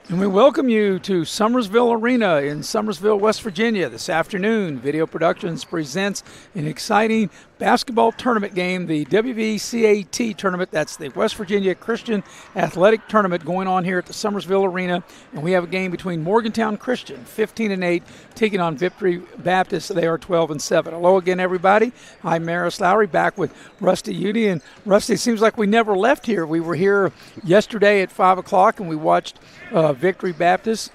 And we welcome you to Summersville Arena in Summersville, West Virginia this afternoon. Video Productions presents an exciting basketball tournament game, the Wvcat tournament. That's the West Virginia Christian Athletic Tournament going on here at the Summersville Arena. And we have a game between Morgantown Christian, 15-8, taking on Victory Baptist. They are 12-7. Hello again, everybody. I'm Maris Lowry, back with Rusty Udy. And Rusty, it seems like we never left here. We were here yesterday at 5 o'clock, and we watched Victory Baptist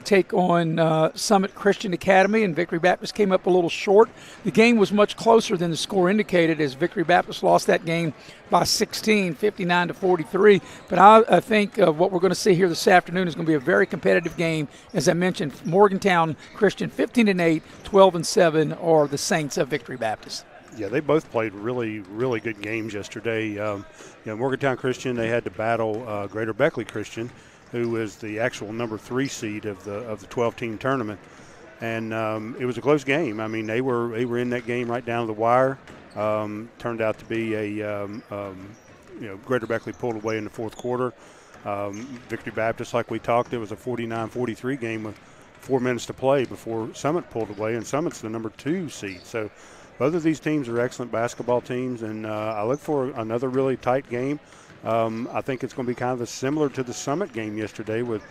take on Summit Christian Academy, and Victory Baptist came up a little short. The game was much closer than the score indicated, as Victory Baptist lost that game by 16, 59-43. But I think what we're going to see here this afternoon is going to be a very competitive game. As I mentioned, Morgantown Christian 15-8, 12-7 are the Saints of Victory Baptist. Yeah, they both played really, really good games yesterday. Morgantown Christian, they had to battle Greater Beckley Christian, who is the actual number 3 seed of the 12-team tournament, and it was a close game. I mean, they were in that game right down to the wire. Turned out to be Greater Beckley pulled away in the fourth quarter. Victory Baptist, like we talked, it was a 49-43 game with 4 minutes to play before Summit pulled away, and Summit's the number 2 seed. So both of these teams are excellent basketball teams, and I look for another really tight game. I think it's going to be kind of similar to the Summit game yesterday, with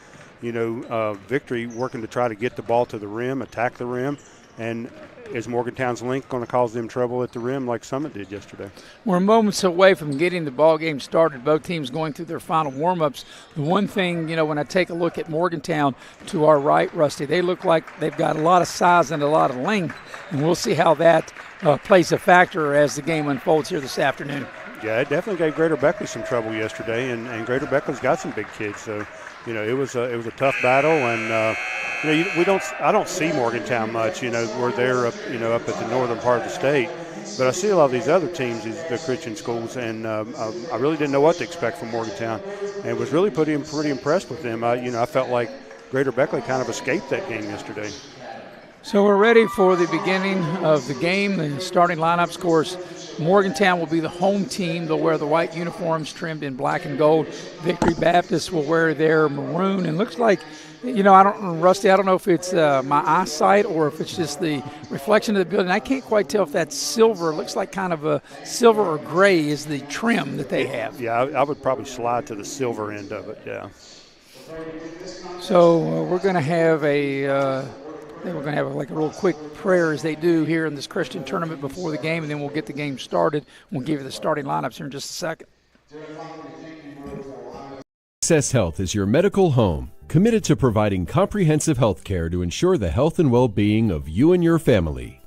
Victory working to try to get the ball to the rim, attack the rim, and is Morgantown's length going to cause them trouble at the rim like Summit did yesterday? We're moments away from getting the ball game started. Both teams going through their final warm-ups. The one thing, when I take a look at Morgantown to our right, Rusty, they look like they've got a lot of size and a lot of length, and we'll see how that plays a factor as the game unfolds here this afternoon. Yeah, it definitely gave Greater Beckley some trouble yesterday, and Greater Beckley's got some big kids, so it was a tough battle, and I don't see Morgantown much. We're there up at the northern part of the state, but I see a lot of these other teams, the Christian schools, and I really didn't know what to expect from Morgantown, and was really pretty impressed with them. I felt like Greater Beckley kind of escaped that game yesterday. So we're ready for the beginning of the game. The starting lineups, of course, Morgantown will be the home team. They'll wear the white uniforms trimmed in black and gold. Victory Baptist will wear their maroon. And looks like, Rusty, I don't know if it's my eyesight or if it's just the reflection of the building. I can't quite tell if that's silver. It looks like kind of a silver or gray is the trim that they have. Yeah, I would probably slide to the silver end of it, yeah. So we're going to have like a real quick prayer as they do here in this Christian tournament before the game, and then we'll get the game started. We'll give you the starting lineups here in just a second. Access Health is your medical home, committed to providing comprehensive health care to ensure the health and well-being of you and your family.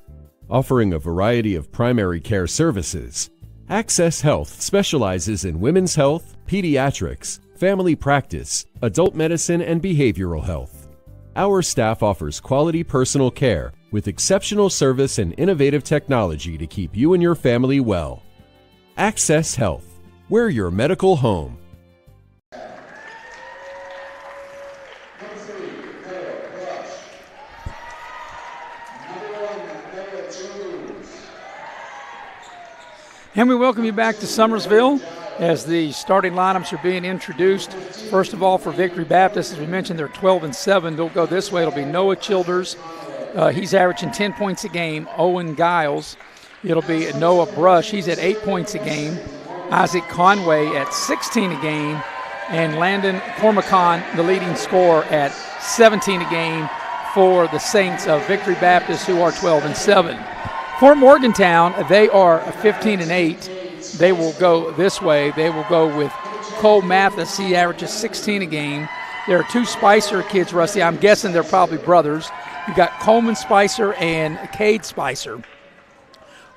Offering a variety of primary care services, Access Health specializes in women's health, pediatrics, family practice, adult medicine, and behavioral health. Our staff offers quality personal care with exceptional service and innovative technology to keep you and your family well. Access Health. We're your medical home. And we welcome you back to Summersville as the starting lineups are being introduced. First of all, for Victory Baptist, as we mentioned, they're 12-7. They'll go this way. It'll be Noah Childers. He's averaging 10 points a game. Owen Giles. It'll be Noah Brush. He's at 8 points a game. Isaac Conway at 16 a game. And Landon Cormacon, the leading scorer, at 17 a game for the Saints of Victory Baptist, who are 12-7. For Morgantown, they are 15-8. They will go this way. They will go with Cole Mathis. He averages 16 a game. There are 2 Spicer kids, Rusty. I'm guessing they're probably brothers. You've got Coleman Spicer and Cade Spicer.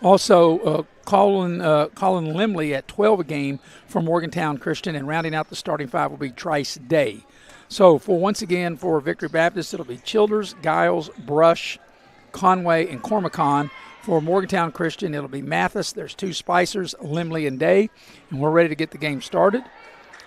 Also, Colin Limley at 12 a game for Morgantown Christian, and rounding out the starting 5 will be Trice Day. So, once again, for Victory Baptist, it'll be Childers, Giles, Brush, Conway, and Cormacon. For Morgantown Christian, it'll be Mathis. There's 2 Spicers, Limley and Day, and we're ready to get the game started.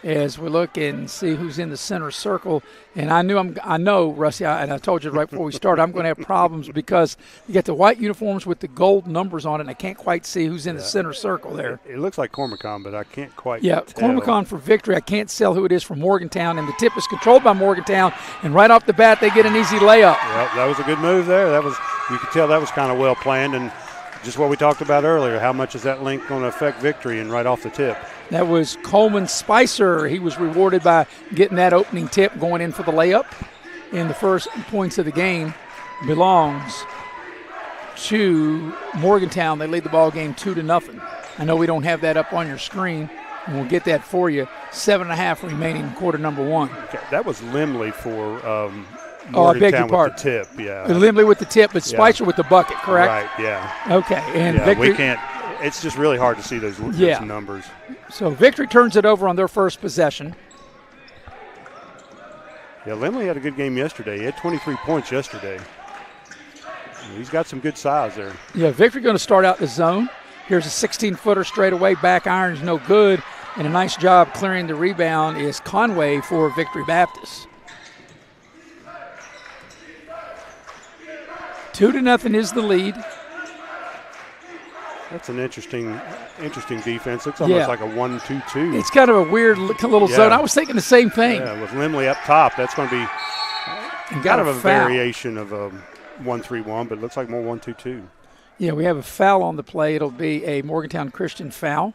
as we look and see who's in the center circle. And I know, Rusty, and I told you right before we started, I'm going to have problems because you got the white uniforms with the gold numbers on it, and I can't quite see who's in the center circle there. It looks like Cormacon, but I can't quite tell. Cormacon for Victory. I can't tell who it is from Morgantown, and the tip is controlled by Morgantown, and right off the bat they get an easy layup. Well, that was a good move there. You could tell that was kind of well planned, and just what we talked about earlier, how much is that link going to affect Victory, and right off the tip. That was Coleman Spicer. He was rewarded by getting that opening tip going in for the layup. And the first points of the game belongs to Morgantown. They lead the ball game 2-0. I know we don't have that up on your screen, and we'll get that for you. 7.5 remaining, quarter number one. Okay, that was Limley for I beg your Morgantown pardon. with the tip, yeah. Limley with the tip, but Spicer with the bucket, correct? Right, yeah. Okay. And Victory, we can't. It's just really hard to see those numbers. So Victory turns it over on their first possession. Yeah, Limley had a good game yesterday. He had 23 points yesterday. He's got some good size there. Yeah, Victory going to start out the zone. Here's a 16-footer straight away. Back iron's no good. And a nice job clearing the rebound is Conway for Victory Baptist. 2-0 is the lead. That's an interesting defense. It's almost like a 1-2-2. It's kind of a weird little zone. I was thinking the same thing. Yeah, with Limley up top, that's going to be kind of a variation of a 1-3-1, but it looks like more 1-2-2. Yeah, we have a foul on the play. It'll be a Morgantown Christian foul.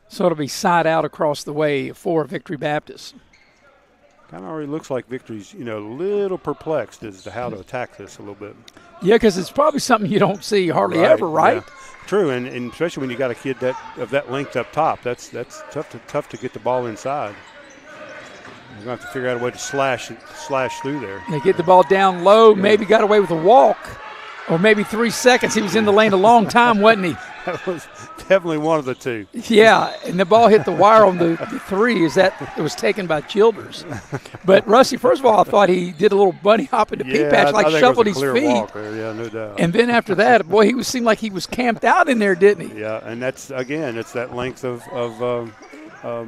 So it'll be side out across the way for Victory Baptist. Kind of already looks like Victory's, a little perplexed as to how to attack this a little bit. Yeah, because it's probably something you don't see hardly ever, right? Yeah. True, and especially when you got a kid of that length up top, that's tough to get the ball inside. You're going to have to figure out a way to slash through there. They get the ball down low, maybe got away with a walk, or maybe 3 seconds. He was in the lane a long time, wasn't he? That was definitely one of the two. Yeah, and the ball hit the wire on the three. It was taken by Childers. But Rusty, first of all, I thought he did a little bunny hop in the pea patch, like shuffled his feet. Yeah, no doubt. And then after that, boy, he seemed like he was camped out in there, didn't he? Yeah, and it's that length of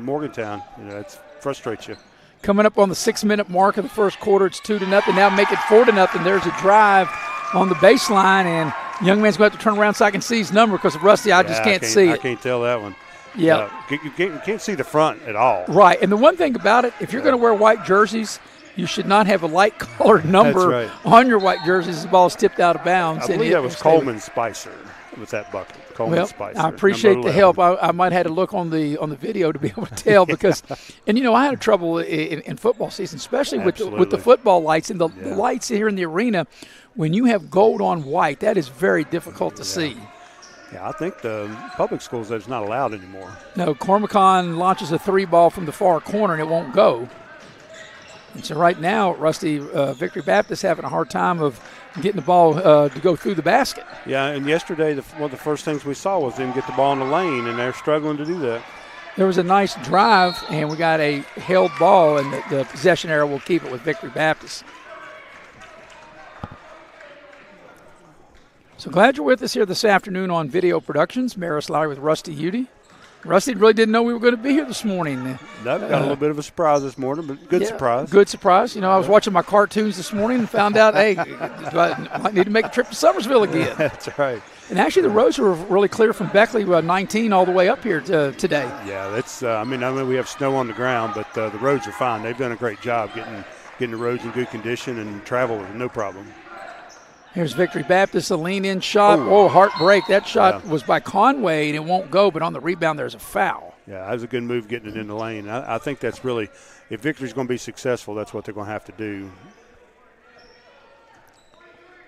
Morgantown. It frustrates you. Coming up on the 6-minute mark of the first quarter, it's 2-0. Now make it 4-0. There's a drive on the baseline, and young man's going to have to turn around so I can see his number because, Rusty, I just can't see it. I can't tell that one. Yeah. You can't see the front at all. Right, and the one thing about it, if you're going to wear white jerseys, you should not have a light-colored number on your white jerseys as the ball's tipped out of bounds. I believe that was Coleman Spicer with that bucket. Spicer. I appreciate the help. I might have to look on the video to be able to tell because, and I had trouble in football season, especially with the football lights and the lights here in the arena. When you have gold on white, that is very difficult to see. Yeah, I think the public schools, that's not allowed anymore. No, Cormacon launches a 3-ball from the far corner, and it won't go. And so right now, Rusty, Victory Baptist having a hard time of getting the ball to go through the basket. Yeah, and yesterday, one of the first things we saw was them get the ball in the lane, and they're struggling to do that. There was a nice drive, and we got a held ball, and the possession arrow will keep it with Victory Baptist. So glad you're with us here this afternoon on Video Productions. Maris Lowry with Rusty Udy. Rusty really didn't know we were going to be here this morning. Got a little bit of a surprise this morning, but good surprise. Good surprise. I was watching my cartoons this morning and found out, hey, I might need to make a trip to Summersville again. That's right. And actually, the roads were really clear from Beckley 19 all the way up here today. Yeah, that's. I mean, we have snow on the ground, but the roads are fine. They've done a great job getting the roads in good condition and travel with no problem. Here's Victory Baptist, a lean-in shot. Oh, heartbreak. That shot was by Conway, and it won't go, but on the rebound there's a foul. Yeah, that was a good move getting it in the lane. I think that's really, if Victory's going to be successful, that's what they're going to have to do.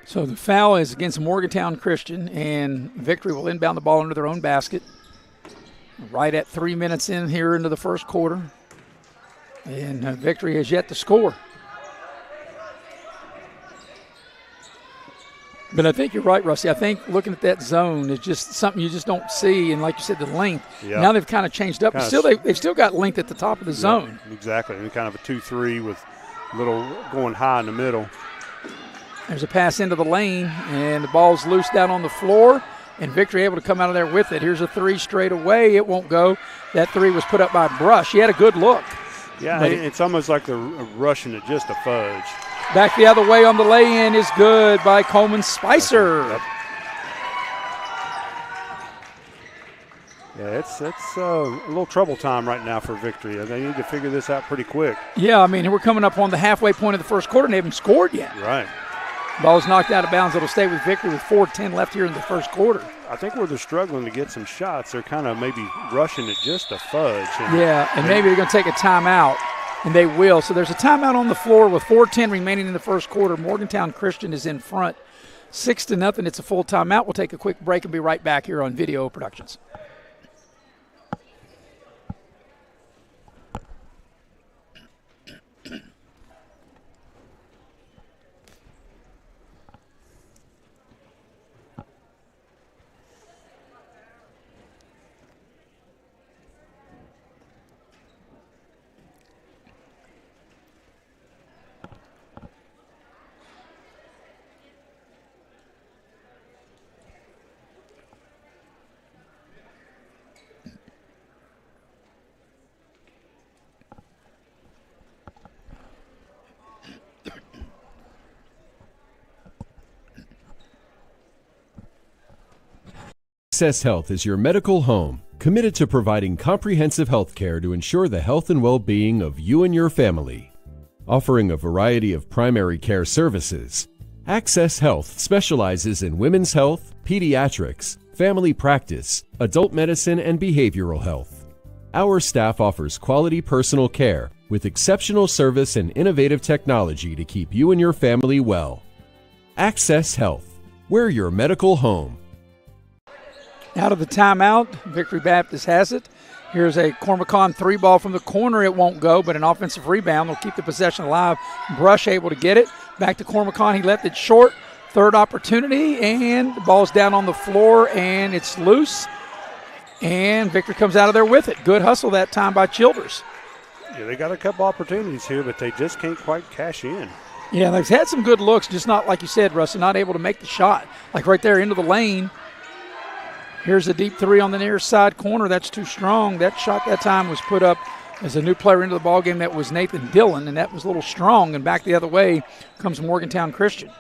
So the foul is against Morgantown Christian, and Victory will inbound the ball into their own basket. Right at 3 minutes in here into the first quarter. And Victory has yet to score. But I think you're right, Rusty. I think looking at that zone is just something you just don't see. And like you said, the length. Yeah. Now they've kind of changed up. But still, they've still got length at the top of the zone. Exactly. And kind of a 2-3 with a little going high in the middle. There's a pass into the lane, and the ball's loose down on the floor. and Victory able to come out of there with it. Here's a three straight away. It won't go. That three was put up by Brush. He had a good look. Yeah, it's almost like they're rushing it just a fudge. Back the other way on the lay-in is good by Coleman Spicer. Yep. Yeah, it's a little trouble time right now for Victory. They need to figure this out pretty quick. Yeah, I mean, we're coming up on the halfway point of the first quarter, and they haven't scored yet. Right. Ball's knocked out of bounds. It'll stay with Victory with 4:10 left here in the first quarter. I think where they're struggling to get some shots, they're kind of maybe rushing it just a fudge. And maybe they're going to take a timeout, and they will. So there's a timeout on the floor with 4:10 remaining in the first quarter. Morgantown Christian is in front, 6-0. It's a full timeout. We'll take a quick break and be right back here on Video Productions. Access Health is your medical home, committed to providing comprehensive health care to ensure the health and well-being of you and your family. Offering a variety of primary care services, Access Health specializes in women's health, pediatrics, family practice, adult medicine, and behavioral health. Our staff offers quality personal care with exceptional service and innovative technology to keep you and your family well. Access Health, we're your medical home. Out of the timeout, Victory Baptist has it. Here's a Cormacon three ball from the corner. It won't go, but an offensive rebound will keep the possession alive. Brush able to get it. Back to Cormacon. He left it short. Third opportunity, and the ball's down on the floor, and it's loose. And Victor comes out of there with it. Good hustle that time by Childers. Yeah, they got a couple opportunities here, but they just can't quite cash in. Yeah, they've had some good looks, just not, like you said, Rusty, not able to make the shot. Like right there into the lane. Here's a deep three on the near side corner. That's too strong. That shot that time was put up as a new player into the ballgame. That was Nathan Dillon, and that was a little strong. And back the other way comes Morgantown Christian.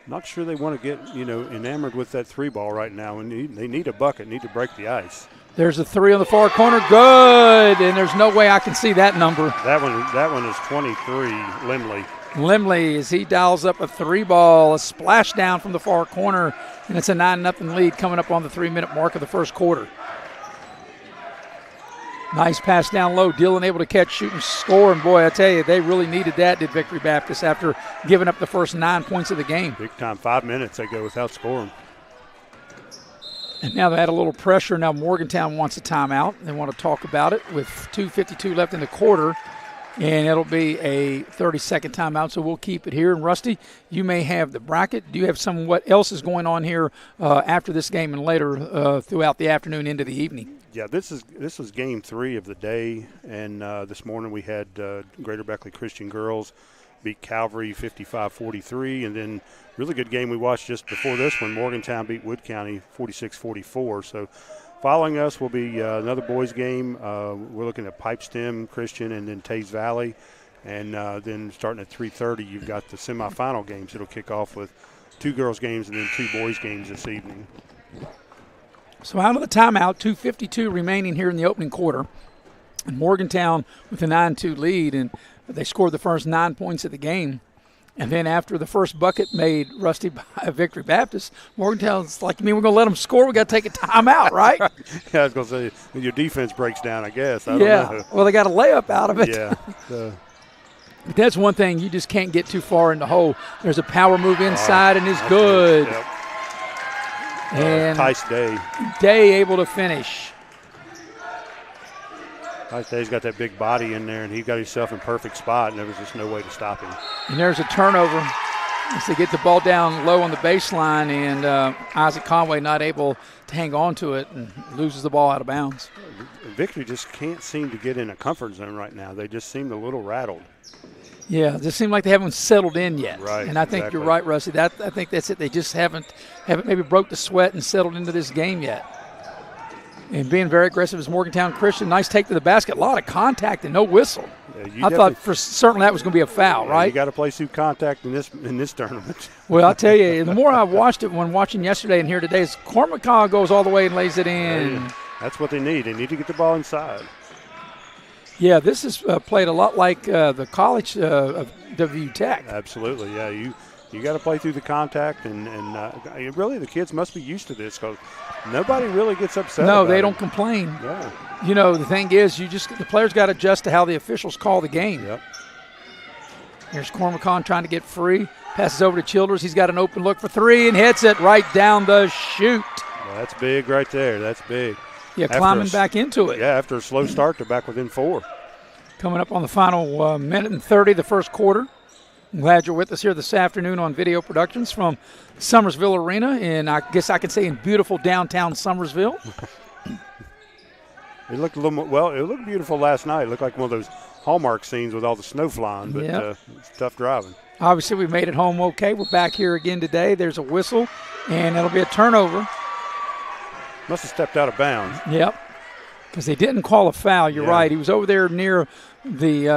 Not sure they want to get, enamored with that three ball right now. And they need a bucket, need to break the ice. There's a three on the far corner. Good. And there's no way I can see that number. That one is 23, Limley. Limley, as he dials up a three ball, a splash down from the far corner, and it's a 9-0 lead coming up on the 3-minute mark of the first quarter. Nice pass down low. Dillon able to catch, shoot, and score. And, boy, I tell you, they really needed that, did Victory Baptist, after giving up the first 9 points of the game. Big time, 5 minutes they go without scoring. And now they had a little pressure. Now Morgantown wants a timeout. They want to talk about it with 2:52 left in the quarter. And it'll be a 30-second timeout, so we'll keep it here. And, Rusty, you may have the bracket. Do you have what else is going on here after this game and later throughout the afternoon into the evening? Yeah, this is game 3 of the day. And this morning we had Greater Beckley Christian girls beat Calvary 55-43. And then really good game we watched just before this one. Morgantown beat Wood County 46-44. So following us will be another boys game. We're looking at Pipestem Christian and then Taze Valley. And then starting at 3:30, you've got the semifinal games. It'll kick off with 2 girls games and then 2 boys games this evening. So out of the timeout, 2:52 remaining here in the opening quarter. And Morgantown with a 9-2 lead, and they scored the first 9 points of the game. And then after the first bucket made, Rusty, by Victory Baptist, Morgantown's like, we're going to let them score? We got to take a timeout, right? Yeah, I was going to say, your defense breaks down, I guess. I don't know. Well, they got a layup out of it. Yeah. But that's one thing, you just can't get too far in the hole. There's a power move inside, and it's good. Yep. And Tice Day able to finish. Tice Day's got that big body in there, and he got himself in perfect spot, and there was just no way to stop him. And there's a turnover as they get the ball down low on the baseline, and Isaac Conway not able to hang on to it and loses the ball out of bounds. Victory just can't seem to get in a comfort zone right now. They just seem a little rattled. Yeah, it just seemed like they haven't settled in yet. Right, and I think exactly. you're right, Rusty. I think that's it. They just haven't maybe broke the sweat and settled into this game yet. And being very aggressive is Morgantown Christian. Nice take to the basket. A lot of contact and no whistle. Yeah, I thought for certain that was going to be a foul, right? You got to play through contact in this tournament. Well, I'll tell you, the more I watched it when watching yesterday and here today, is Cormacaw goes all the way and lays it in. Yeah, that's what they need. They need to get the ball inside. Yeah, this is played a lot like the college of Wvcat. Absolutely, yeah. You got to play through the contact, and really the kids must be used to this because nobody really gets upset. No, they don't complain. Yeah. You know, the thing is, the players got to adjust to how the officials call the game. Yep. Here's Cormacaw trying to get free. Passes over to Childers. He's got an open look for three and hits it right down the chute. Well, that's big right there. That's big. Yeah, climbing back into it. Yeah, after a slow start, they're back within 4. Coming up on the final minute and 30 of the first quarter. I'm glad you're with us here this afternoon on Video Productions from Summersville Arena, and I guess I can say in beautiful downtown Summersville. It looked a little more, well, it looked beautiful last night. It looked like one of those Hallmark scenes with all the snow flying, but it's tough driving. Obviously, we made it home okay. We're back here again today. There's a whistle, and it'll be a turnover. Must have stepped out of bounds. Yep, because they didn't call a foul. You're right. He was over there near the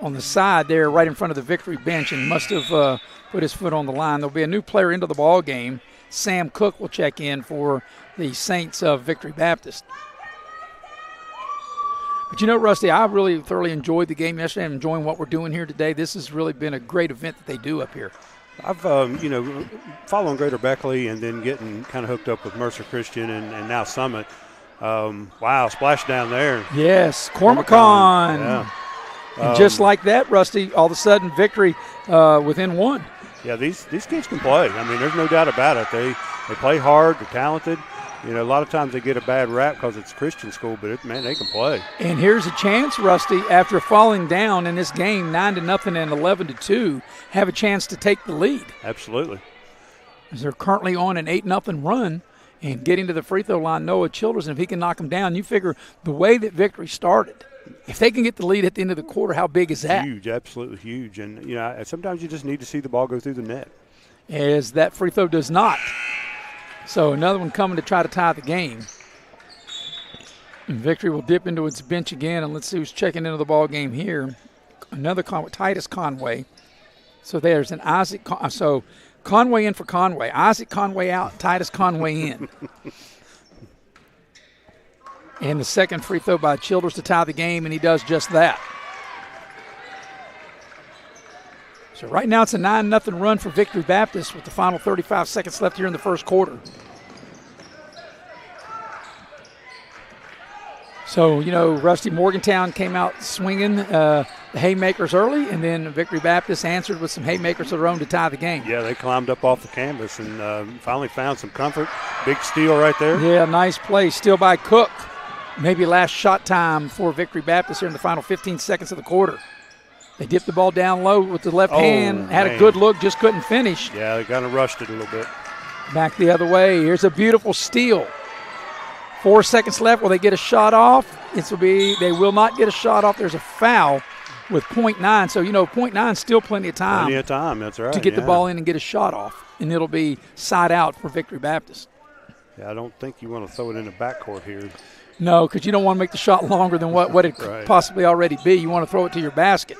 on the side there, right in front of the victory bench, and must have put his foot on the line. There'll be a new player into the ball game. Sam Cook will check in for the Saints of Victory Baptist. But you know, Rusty, I really thoroughly enjoyed the game yesterday. I'm enjoying what we're doing here today. This has really been a great event that they do up here. I've, following Greater Beckley and then getting kind of hooked up with Mercer Christian and now Summit. Wow, splash down there. Yes, Cormacaw. Yeah. And just like that, Rusty, all of a sudden victory within 1. Yeah, these kids can play. I mean, there's no doubt about it. They play hard. They're talented. You know, a lot of times they get a bad rap because it's Christian school, but, man, they can play. And here's a chance, Rusty, after falling down in this game 9-0 and 11-2, have a chance to take the lead. Absolutely. As they're currently on an 8-0 run and getting to the free throw line, Noah Childers, and if he can knock them down, you figure the way that victory started, if they can get the lead at the end of the quarter, how big is that? Huge, absolutely huge. And, you know, sometimes you just need to see the ball go through the net. As that free throw does not. So another one coming to try to tie the game. And victory will dip into its bench again, and let's see who's checking into the ball game here. Another Titus Conway. So there's an Isaac. So Conway in for Conway. Isaac Conway out, Titus Conway in. And the second free throw by Childers to tie the game, and he does just that. So right now it's a 9-0 run for Victory Baptist with the final 35 seconds left here in the first quarter. So, you know, Rusty, Morgantown came out swinging the haymakers early, and then Victory Baptist answered with some haymakers of their own to tie the game. Yeah, they climbed up off the canvas and finally found some comfort. Big steal right there. Yeah, nice play. Steal by Cook. Maybe last shot time for Victory Baptist here in the final 15 seconds of the quarter. They dipped the ball down low with the left hand, had a good look, just couldn't finish. Yeah, they kind of rushed it a little bit. Back the other way. Here's a beautiful steal. 4 seconds left. Will they get a shot off? They will not get a shot off. There's a foul with .9. So, you know, .9 is still plenty of time. Plenty of time, that's right. To get the ball in and get a shot off. And it'll be side out for Victory Baptist. Yeah, I don't think you want to throw it in the backcourt here. No, because you don't want to make the shot longer than what it could possibly already be. You want to throw it to your basket.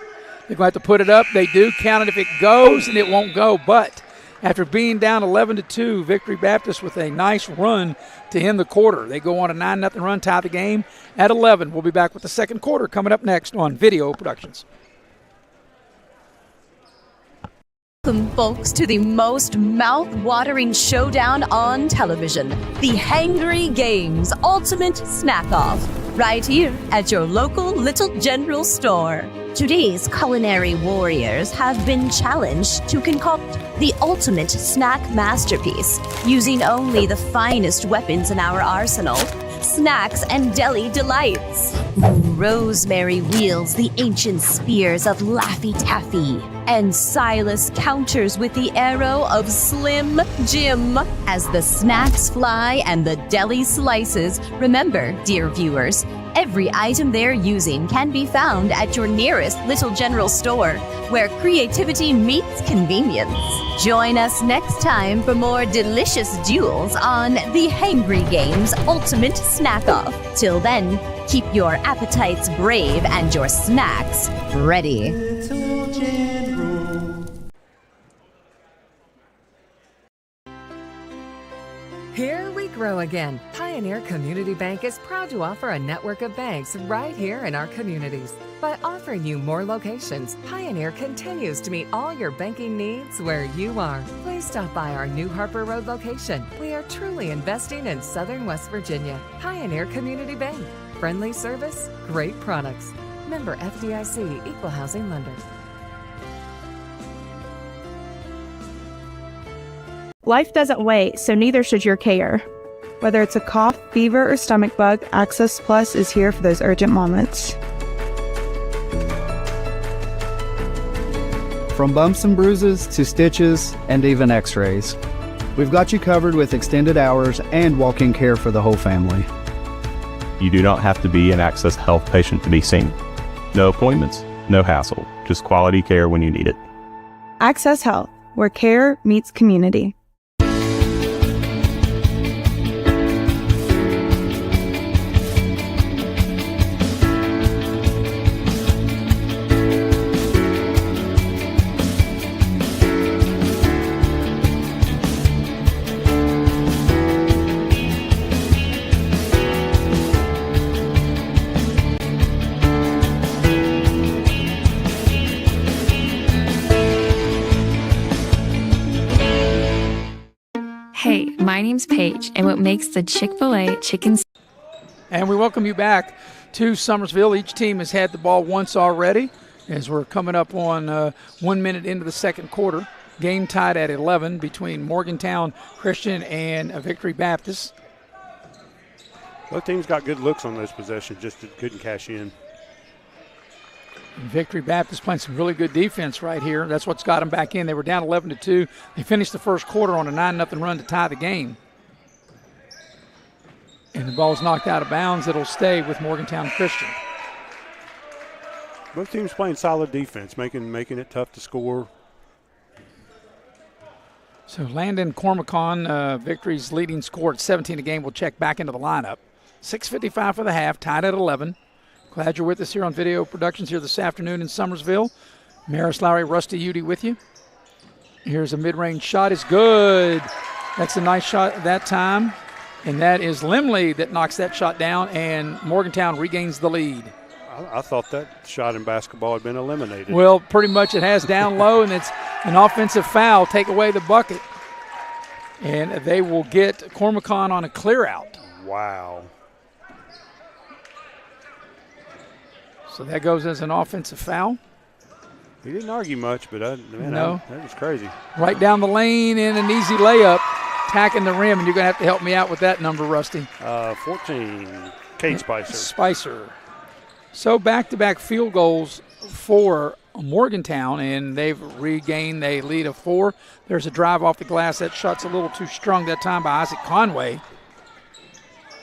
They're going to have to put it up. They do count it if it goes, and it won't go. But after being down 11-2, Victory Baptist with a nice run to end the quarter. They go on a 9-0 run, tie the game at 11. We'll be back with the second quarter coming up next on Video Productions. Welcome, folks, to the most mouth-watering showdown on television, the Hangry Games Ultimate Snack-Off, right here at your local Little General store. Today's culinary warriors have been challenged to concoct the ultimate snack masterpiece, using only the finest weapons in our arsenal, snacks and deli delights. Rosemary wields the ancient spears of Laffy Taffy, and Silas counters with the arrow of Slim Jim. As the snacks fly and the deli slices, remember, dear viewers, Every item they're using can be found at your nearest Little General store, where creativity meets convenience. Join us next time for more delicious duels on the Hangry Games Ultimate Snack Off. Till then, keep your appetites brave and your snacks ready. Little General. Here we grow again. Pioneer Community Bank is proud to offer a network of banks right here in our communities. By offering you more locations, Pioneer continues to meet all your banking needs where you are. Please stop by our New Harper Road location. We are truly investing in Southern West Virginia. Pioneer Community Bank. Friendly service, great products. Member FDIC, Equal Housing Lender. Life doesn't wait, so neither should your care. Whether it's a cough, fever, or stomach bug, Access Plus is here for those urgent moments. From bumps and bruises to stitches and even x-rays, we've got you covered with extended hours and walk-in care for the whole family. You do not have to be an Access Health patient to be seen. No appointments, no hassle, just quality care when you need it. Access Health, where care meets community. Hey, my name's Paige, and what makes the Chick-fil-A chicken... And we welcome you back to Summersville. Each team has had the ball once already, as we're coming up on 1 minute into the second quarter. Game tied at 11 between Morgantown Christian and Victory Baptist. Both teams got good looks on those possessions, just couldn't cash in. Victory Baptist playing some really good defense right here. That's what's got them back in. They were down 11-2. They finished the first quarter on a 9-0 run to tie the game. And the ball's knocked out of bounds. It'll stay with Morgantown Christian. Both teams playing solid defense, making it tough to score. So Landon Cormacon, Victory's leading scorer at 17 a game, will check back into the lineup. 6:55 for the half, tied at 11. Glad you're with us here on Video Productions here this afternoon in Summersville. Maris Lowry, Rusty Udy with you. Here's a mid-range shot. It's good. That's a nice shot that time. And that is Limley that knocks that shot down, and Morgantown regains the lead. I thought that shot in basketball had been eliminated. Well, pretty much it has down low, and it's an offensive foul. Take away the bucket. And they will get Cormacon on a clear out. Wow. So that goes as an offensive foul. He didn't argue much, but that was crazy. Right down the lane in an easy layup, tacking the rim, and you're going to have to help me out with that number, Rusty. 14, Kate Spicer. Spicer. So back-to-back field goals for Morgantown, and they've regained a lead of 4. There's a drive off the glass. That shot's a little too strong that time by Isaac Conway.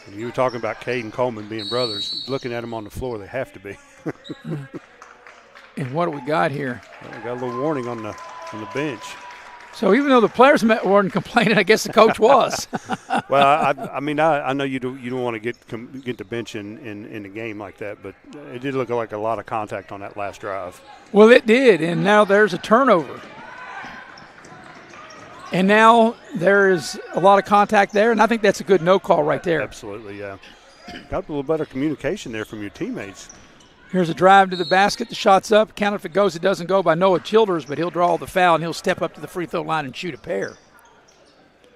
And you were talking about Cade and Coleman being brothers. Looking at them on the floor, they have to be. And what do we got here? Well, we got a little warning on the bench. So even though the players weren't complaining, I guess the coach was. Well, I know you don't want to get the bench in the game like that, but it did look like a lot of contact on that last drive. Well, it did, and now there's a turnover. And now there is a lot of contact there, and I think that's a good no call right there. Absolutely, yeah. Got a little better communication there from your teammates. Here's a drive to the basket. The shot's up. Count if it goes. It doesn't go by Noah Childers, but he'll draw the foul, and he'll step up to the free throw line and shoot a pair.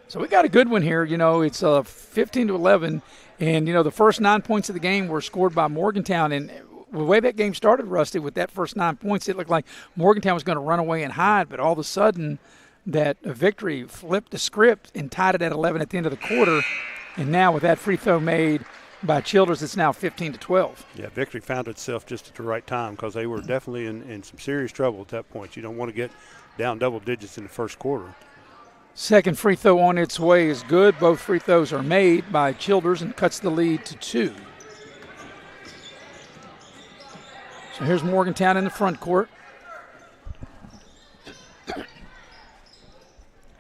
So we got a good one here. You know, it's 15-11, and, you know, the first 9 points of the game were scored by Morgantown. And the way that game started, Rusty, with that first 9 points, it looked like Morgantown was going to run away and hide, but all of a sudden that Victory flipped the script and tied it at 11 at the end of the quarter. And now with that free throw made by Childers, it's now 15-12. Yeah, Victory found itself just at the right time because they were definitely in some serious trouble at that point. You don't want to get down double digits in the first quarter. Second free throw on its way is good. Both free throws are made by Childers and cuts the lead to 2. So here's Morgantown in the front court.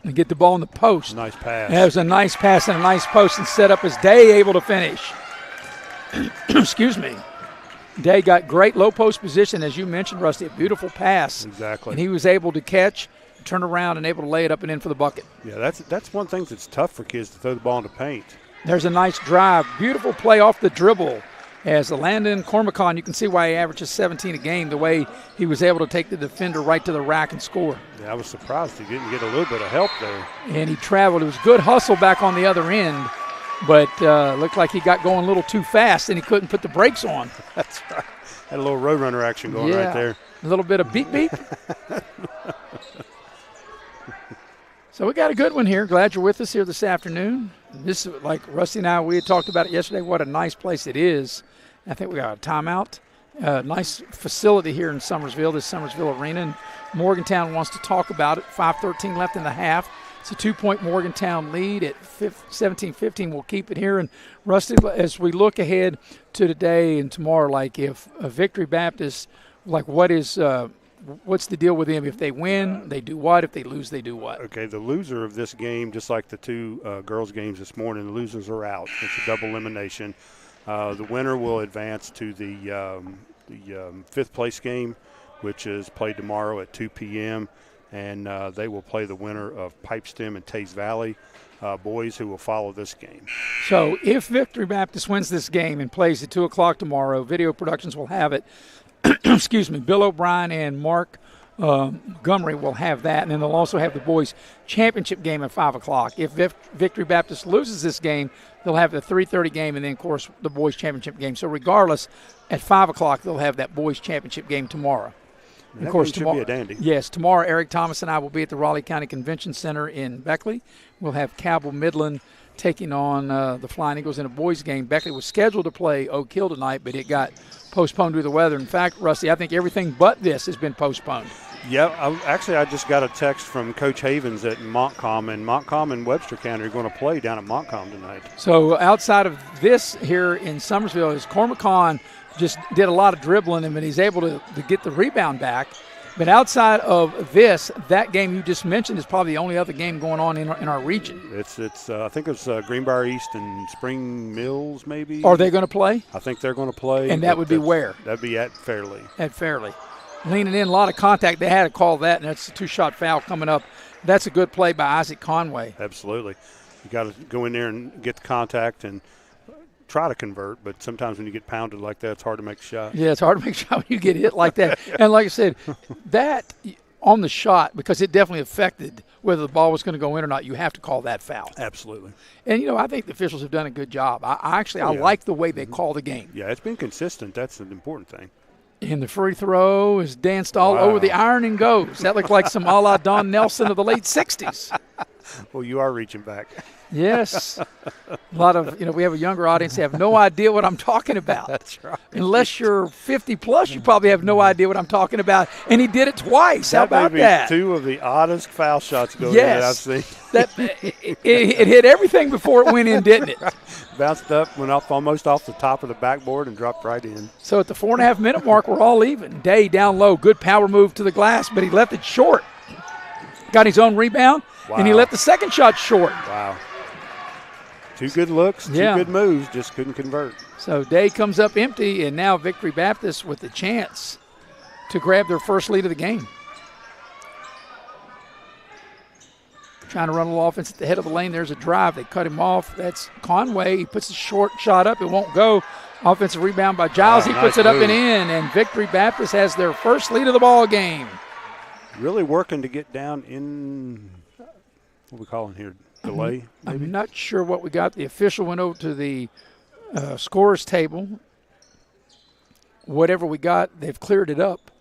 And get the ball in the post. Nice pass. That was a nice pass and a nice post and set up as Day able to finish. Excuse me. Day got great low post position, as you mentioned, Rusty. A beautiful pass. Exactly. And he was able to catch, turn around, and able to lay it up and in for the bucket. Yeah, that's one thing that's tough for kids to throw the ball in the paint. There's a nice drive. Beautiful play off the dribble. As Landon Cormacon, you can see why he averages 17 a game, the way he was able to take the defender right to the rack and score. Yeah, I was surprised he didn't get a little bit of help there. And he traveled. It was good hustle back on the other end, but looked like he got going a little too fast and he couldn't put the brakes on. That's right. Had a little roadrunner action going right there. A little bit of beep beep. So we got a good one here. Glad you're with us here this afternoon. This, like Rusty and I, we had talked about it yesterday, what a nice place it is. I think we got a timeout. Nice facility here in Summersville, this Summersville Arena. And Morgantown wants to talk about it. 5:13 left in the half. It's a 2-point Morgantown lead at 17-15. We'll keep it here. And Rusty, as we look ahead to today and tomorrow, like if Victory Baptist, like what's the deal with them? If they win, they do what? If they lose, they do what? Okay, the loser of this game, just like the two girls' games this morning, the losers are out. It's a double elimination. The winner will advance to the fifth place game, which is played tomorrow at 2 p.m., and they will play the winner of Pipestem and Taze Valley boys, who will follow this game. So if Victory Baptist wins this game and plays at 2 o'clock tomorrow, Video Productions will have it. Excuse me, Bill O'Brien and Mark Montgomery will have that, and then they'll also have the boys' championship game at 5 o'clock. If Victory Baptist loses this game, they'll have the 3:30 game and then, of course, the boys' championship game. So regardless, at 5 o'clock, they'll have that boys' championship game tomorrow. Of course, tomorrow should be a dandy. Yes, tomorrow Eric Thomas and I will be at the Raleigh County Convention Center in Beckley. We'll have Cabell Midland taking on the Flying Eagles in a boys' game. Beckley was scheduled to play Oak Hill tonight, but it got postponed due to the weather. In fact, Rusty, I think everything but this has been postponed. Yeah, I just got a text from Coach Havens at Montcalm, and Montcalm and Webster County are going to play down at Montcalm tonight. So outside of this here in Summersville, is Cormacon just did a lot of dribbling, and he's able to get the rebound back. But outside of this, that game you just mentioned is probably the only other game going on in our region. It's I think it's Greenbrier East and Spring Mills maybe. Are they going to play? I think they're going to play. And that would be where? That'd be at Fairleigh. At Fairleigh. Leaning in, a lot of contact. They had to call that, and that's a two-shot foul coming up. That's a good play by Isaac Conway. Absolutely. You got to go in there and get the contact and try to convert, but sometimes when you get pounded like that, it's hard to make a shot. Yeah, it's hard to make a shot when you get hit like that. And like I said, that on the shot, because it definitely affected whether the ball was going to go in or not, you have to call that foul. Absolutely. And, I think the officials have done a good job. I like the way they call the game. Yeah, it's been consistent. That's an important thing. And the free throw is danced all over the iron and goes. That looked like some a la Don Nelson of the late 60s. Well, you are reaching back. Yes. A lot of, we have a younger audience that have no idea what I'm talking about. That's right. Unless you're 50 plus, you probably have no idea what I'm talking about. And he did it twice. How about that? Two of the oddest foul shots going in that I've seen. It hit everything before it went in, didn't it? Bounced up, went off almost off the top of the backboard and dropped right in. So at the 4.5-minute mark, we're all even. Day down low, good power move to the glass, but he left it short. Got his own rebound, and he left the second shot short. Wow. Two good looks, two good moves, just couldn't convert. So Day comes up empty, and now Victory Baptist with the chance to grab their first lead of the game. Trying to run a little offense at the head of the lane. There's a drive. They cut him off. That's Conway. He puts a short shot up. It won't go. Offensive rebound by Giles. He puts it up and in, and Victory Baptist has their first lead of the ball game. Really working to get down in, what are we calling here, delay? Maybe? I'm not sure what we got. The official went over to the scorer's table. Whatever we got, they've cleared it up.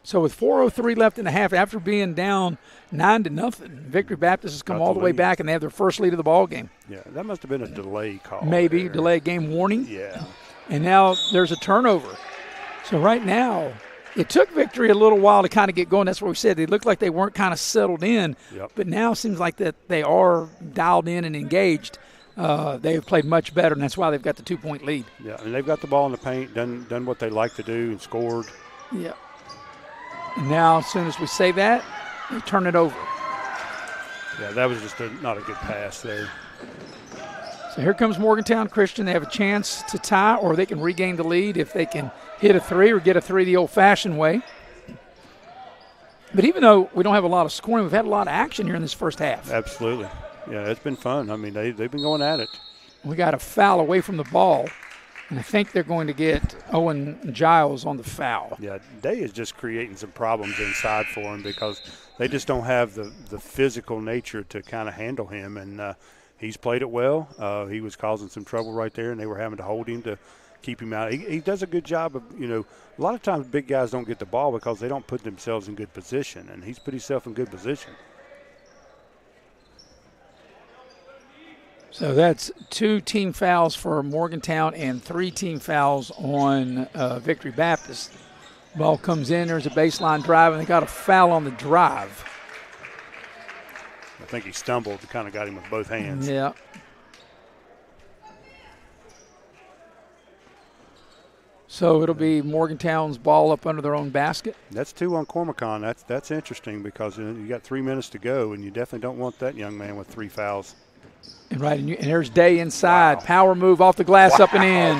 So with 4:03 left in the half, after being down 9-0, Victory Baptist has come all the way back, and they have their first lead of the ball game. Yeah, that must have been a delay call. Maybe delay game warning. Yeah. And now there's a turnover. So right now, it took Victory a little while to kind of get going. That's what we said. They looked like they weren't kind of settled in. Yep. But now it seems like that they are dialed in and engaged. They have played much better, and that's why they've got the 2-point lead. Yeah, and they've got the ball in the paint, done what they like to do, and scored. Yep. And now, as soon as we say that, we turn it over. Yeah, that was just not a good pass there. So here comes Morgantown Christian. They have a chance to tie, or they can regain the lead if they can hit a three or get a three the old-fashioned way. But even though we don't have a lot of scoring, we've had a lot of action here in this first half. Absolutely. Yeah, it's been fun. I mean, they've been going at it. We got a foul away from the ball, and I think they're going to get Owen Giles on the foul. Yeah, Day is just creating some problems inside for him because they just don't have the physical nature to kind of handle him, and he's played it well. He was causing some trouble right there, and they were having to hold him to keep him out. He does a good job of, a lot of times big guys don't get the ball because they don't put themselves in good position, and he's put himself in good position. So that's 2 team fouls for Morgantown and 3 team fouls on Victory Baptist. Ball comes in, there's a baseline drive, and they got a foul on the drive. I think he stumbled, kind of got him with both hands. Yeah. So it'll be Morgantown's ball up under their own basket. That's 2 on Cormacon. That's interesting because you got 3 minutes to go, and you definitely don't want that young man with 3 fouls. And and there's Day inside. Wow. Power move off the glass, up and in.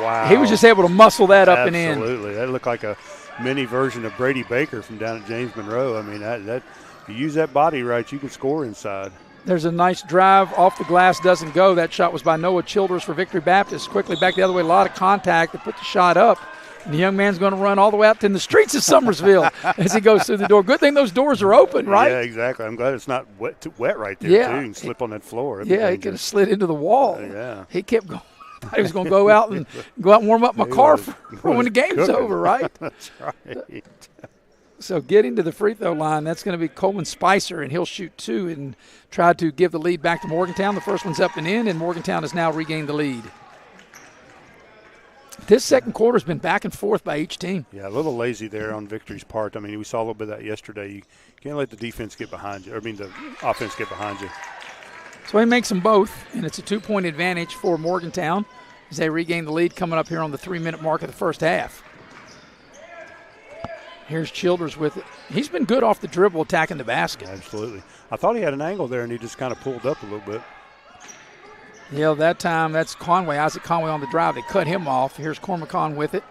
Wow. He was just able to muscle that up and in. Absolutely. That looked like a mini version of Brady Baker from down at James Monroe. I mean, that you use that body right, you can score inside. There's a nice drive off the glass, doesn't go. That shot was by Noah Childers for Victory Baptist. Quickly back the other way, a lot of contact to put the shot up. And the young man's going to run all the way out to the streets of Summersville as he goes through the door. Good thing those doors are open, right? Yeah, exactly. I'm glad it's not wet right there, too. You can slip on that floor. He could have slid into the wall. Yeah. He kept going. I thought he was going to go out and warm up my car for when the game's over, right? That's right. So getting to the free throw line, that's going to be Coleman Spicer, and he'll shoot 2 and try to give the lead back to Morgantown. The first one's up and in, and Morgantown has now regained the lead. This second quarter has been back and forth by each team. Yeah, a little lazy there on Victory's part. I mean, we saw a little bit of that yesterday. You can't let the defense get behind you, the offense get behind you. So he makes them both, and it's a 2-point advantage for Morgantown as they regain the lead coming up here on the 3-minute mark of the first half. Here's Childers with it. He's been good off the dribble attacking the basket. Absolutely. I thought he had an angle there, and he just kind of pulled up a little bit. Yeah, that time that's Conway, Isaac Conway on the drive. They cut him off. Here's Cormacon with it.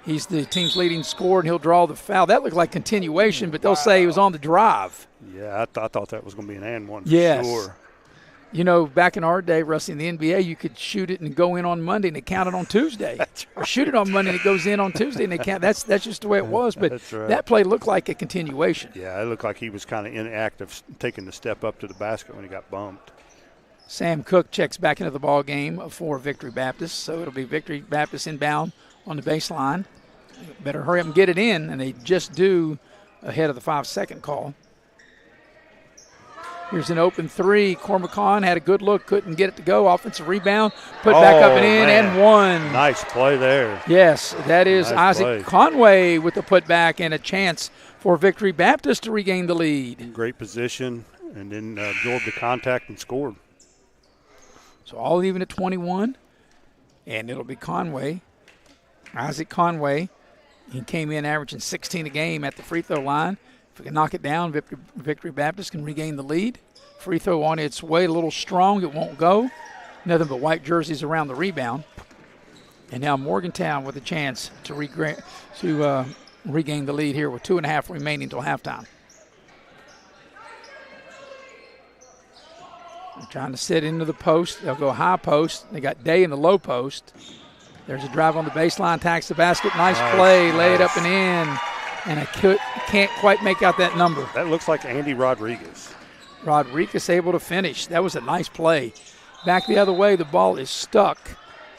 He's the team's leading scorer, and he'll draw the foul. That looked like continuation, but they'll say he was on the drive. Yeah, I thought that was going to be an and one for sure. Back in our day, Rusty, in the NBA, you could shoot it and go in on Monday, and it counted on Tuesday. That's right. Or shoot it on Monday, and it goes in on Tuesday, and they count. That's just the way it was. But right. That play looked like a continuation. Yeah, it looked like he was kind of inactive, taking the step up to the basket when he got bumped. Sam Cook checks back into the ball game for Victory Baptist, so it'll be Victory Baptist inbound on the baseline. Better hurry up and get it in, and they just do ahead of the 5-second call. Here's an open 3. Cormacon had a good look, couldn't get it to go. Offensive rebound, put back up and in, and one. Nice play there. Yes, that is nice Isaac play. Conway with the putback and a chance for Victory Baptist to regain the lead. Great position, and then absorbed the contact and scored. So all even at 21, and it'll be Conway. Isaac Conway, he came in averaging 16 a game at the free throw line. If we can knock it down, Victory Baptist can regain the lead. Free throw on its way, a little strong, it won't go. Nothing but white jerseys around the rebound. And now Morgantown with a chance to regain the lead here with 2.5 remaining until halftime. They're trying to sit into the post. They'll go high post. They got Day in the low post. There's a drive on the baseline, attacks the basket. Nice play, lay it up and in. And I can't quite make out that number. That looks like Andy Rodriguez. Rodriguez able to finish. That was a nice play. Back the other way, the ball is stuck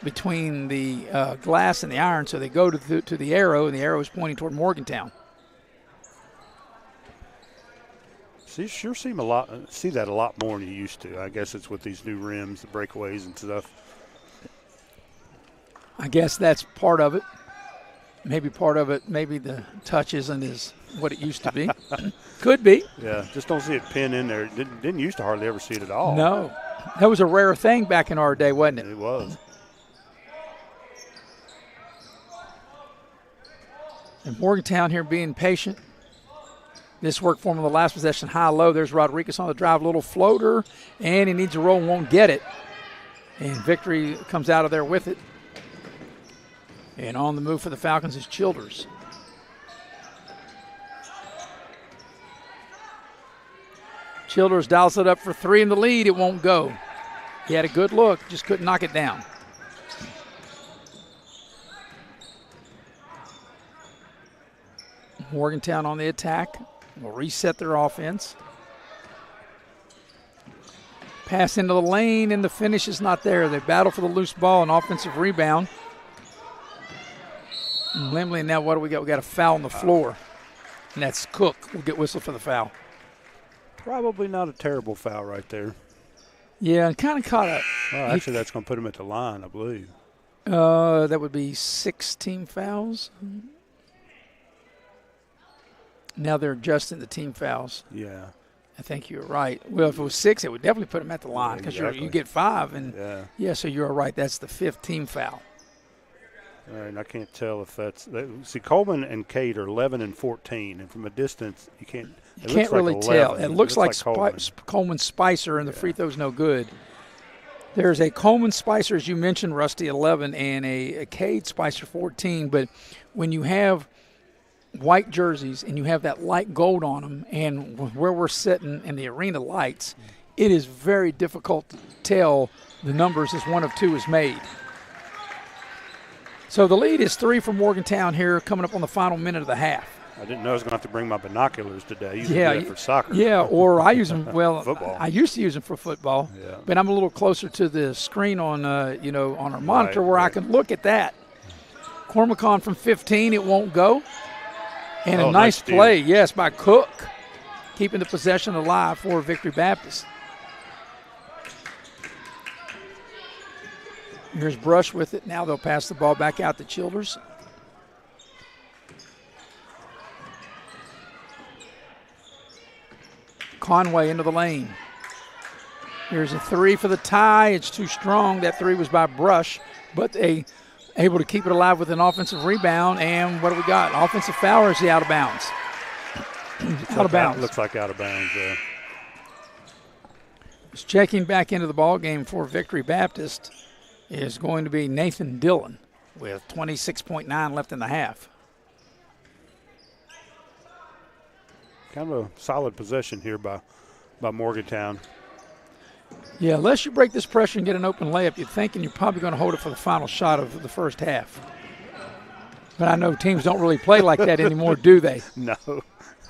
between the glass and the iron, so they go to the arrow, and the arrow is pointing toward Morgantown. So you sure see that a lot more than you used to. I guess it's with these new rims, the breakaways and stuff. I guess that's part of it. Maybe part of it, maybe the touch isn't as what it used to be. Could be. Yeah, just don't see it pin in there. Didn't used to hardly ever see it at all. No. That was a rare thing back in our day, wasn't it? It was. And Morgantown here being patient. This worked for him on the last possession, high-low. There's Rodriguez on the drive, little floater, and he needs a roll and won't get it. And Victory comes out of there with it. And on the move for the Falcons is Childers. Childers dials it up for three in the lead. It won't go. He had a good look, just couldn't knock it down. Morgantown on the attack. Will reset their offense. Pass into the lane, and the finish is not there. They battle for the loose ball, an offensive rebound. And Limley, now what do we got? We got a foul on the floor, and that's Cook. We'll get whistled for the foul. Probably not a terrible foul right there. Yeah, kind of caught up. Well, actually, that's going to put him at the line, I believe. That would be 6 team fouls. Now they're adjusting the team fouls. Yeah. I think you're right. Well, if it was 6, it would definitely put him at the line because you get 5. And yeah, so you're right. That's the 5th team foul. All right, and I can't tell if that's – see, Coleman and Cade are 11 and 14, and from a distance, you can't really tell. It looks like Coleman Spicer, and the free throw's no good. There's a Coleman Spicer, as you mentioned, Rusty, 11, and a Cade Spicer, 14. But when you have white jerseys and you have that light gold on them, and where we're sitting in the arena lights, it is very difficult to tell the numbers as one of 2 is made. So the lead is 3 for Morgantown here, coming up on the final minute of the half. I didn't know I was going to have to bring my binoculars today. I usually do that for soccer. Yeah, or I use them, well, football. I used to use them for football, but I'm a little closer to the screen on, on our monitor where I can look at that. Cormacon from 15, it won't go. And a nice play, yes, by Cook, keeping the possession alive for Victory Baptist. Here's Brush with it. Now they'll pass the ball back out to Childers. Conway into the lane. Here's a 3 for the tie. It's too strong. That 3 was by Brush, but they able to keep it alive with an offensive rebound. And what do we got? Offensive foul, or is he out of bounds? Out of bounds. Looks like out of bounds. Just checking back into the ball game for Victory Baptist is going to be Nathan Dillon with 26.9 left in the half. Kind of a solid possession here by Morgantown. Yeah, unless you break this pressure and get an open layup, you're thinking you're probably going to hold it for the final shot of the first half. But I know teams don't really play like that anymore, do they? No.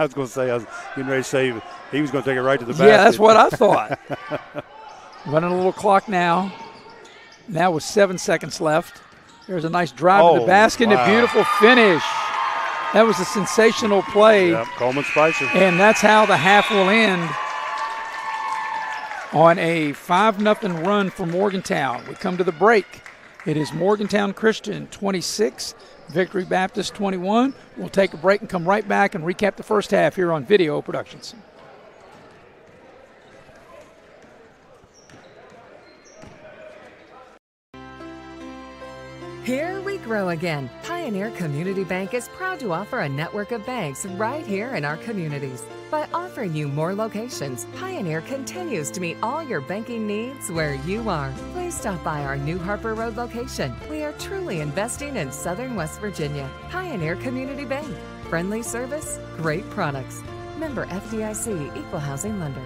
I was going to say, I was getting ready to say he was going to take it right to the basket. Yeah, that's what I thought. Running a little clock now. Now with 7 seconds left. There's a nice drive to the basket and a beautiful finish. That was a sensational play. Yep, Coleman Spicer. And that's how the half will end on a 5-0 run for Morgantown. We come to the break. It is Morgantown Christian 26, Victory Baptist 21. We'll take a break and come right back and recap the first half here on Video Productions. Here we grow again. Pioneer Community Bank is proud to offer a network of banks right here in our communities. By offering you more locations, Pioneer continues to meet all your banking needs where you are. Please stop by our New Harper Road location. We are truly investing in Southern West Virginia. Pioneer Community Bank. Friendly service, great products. Member FDIC, Equal Housing Lender.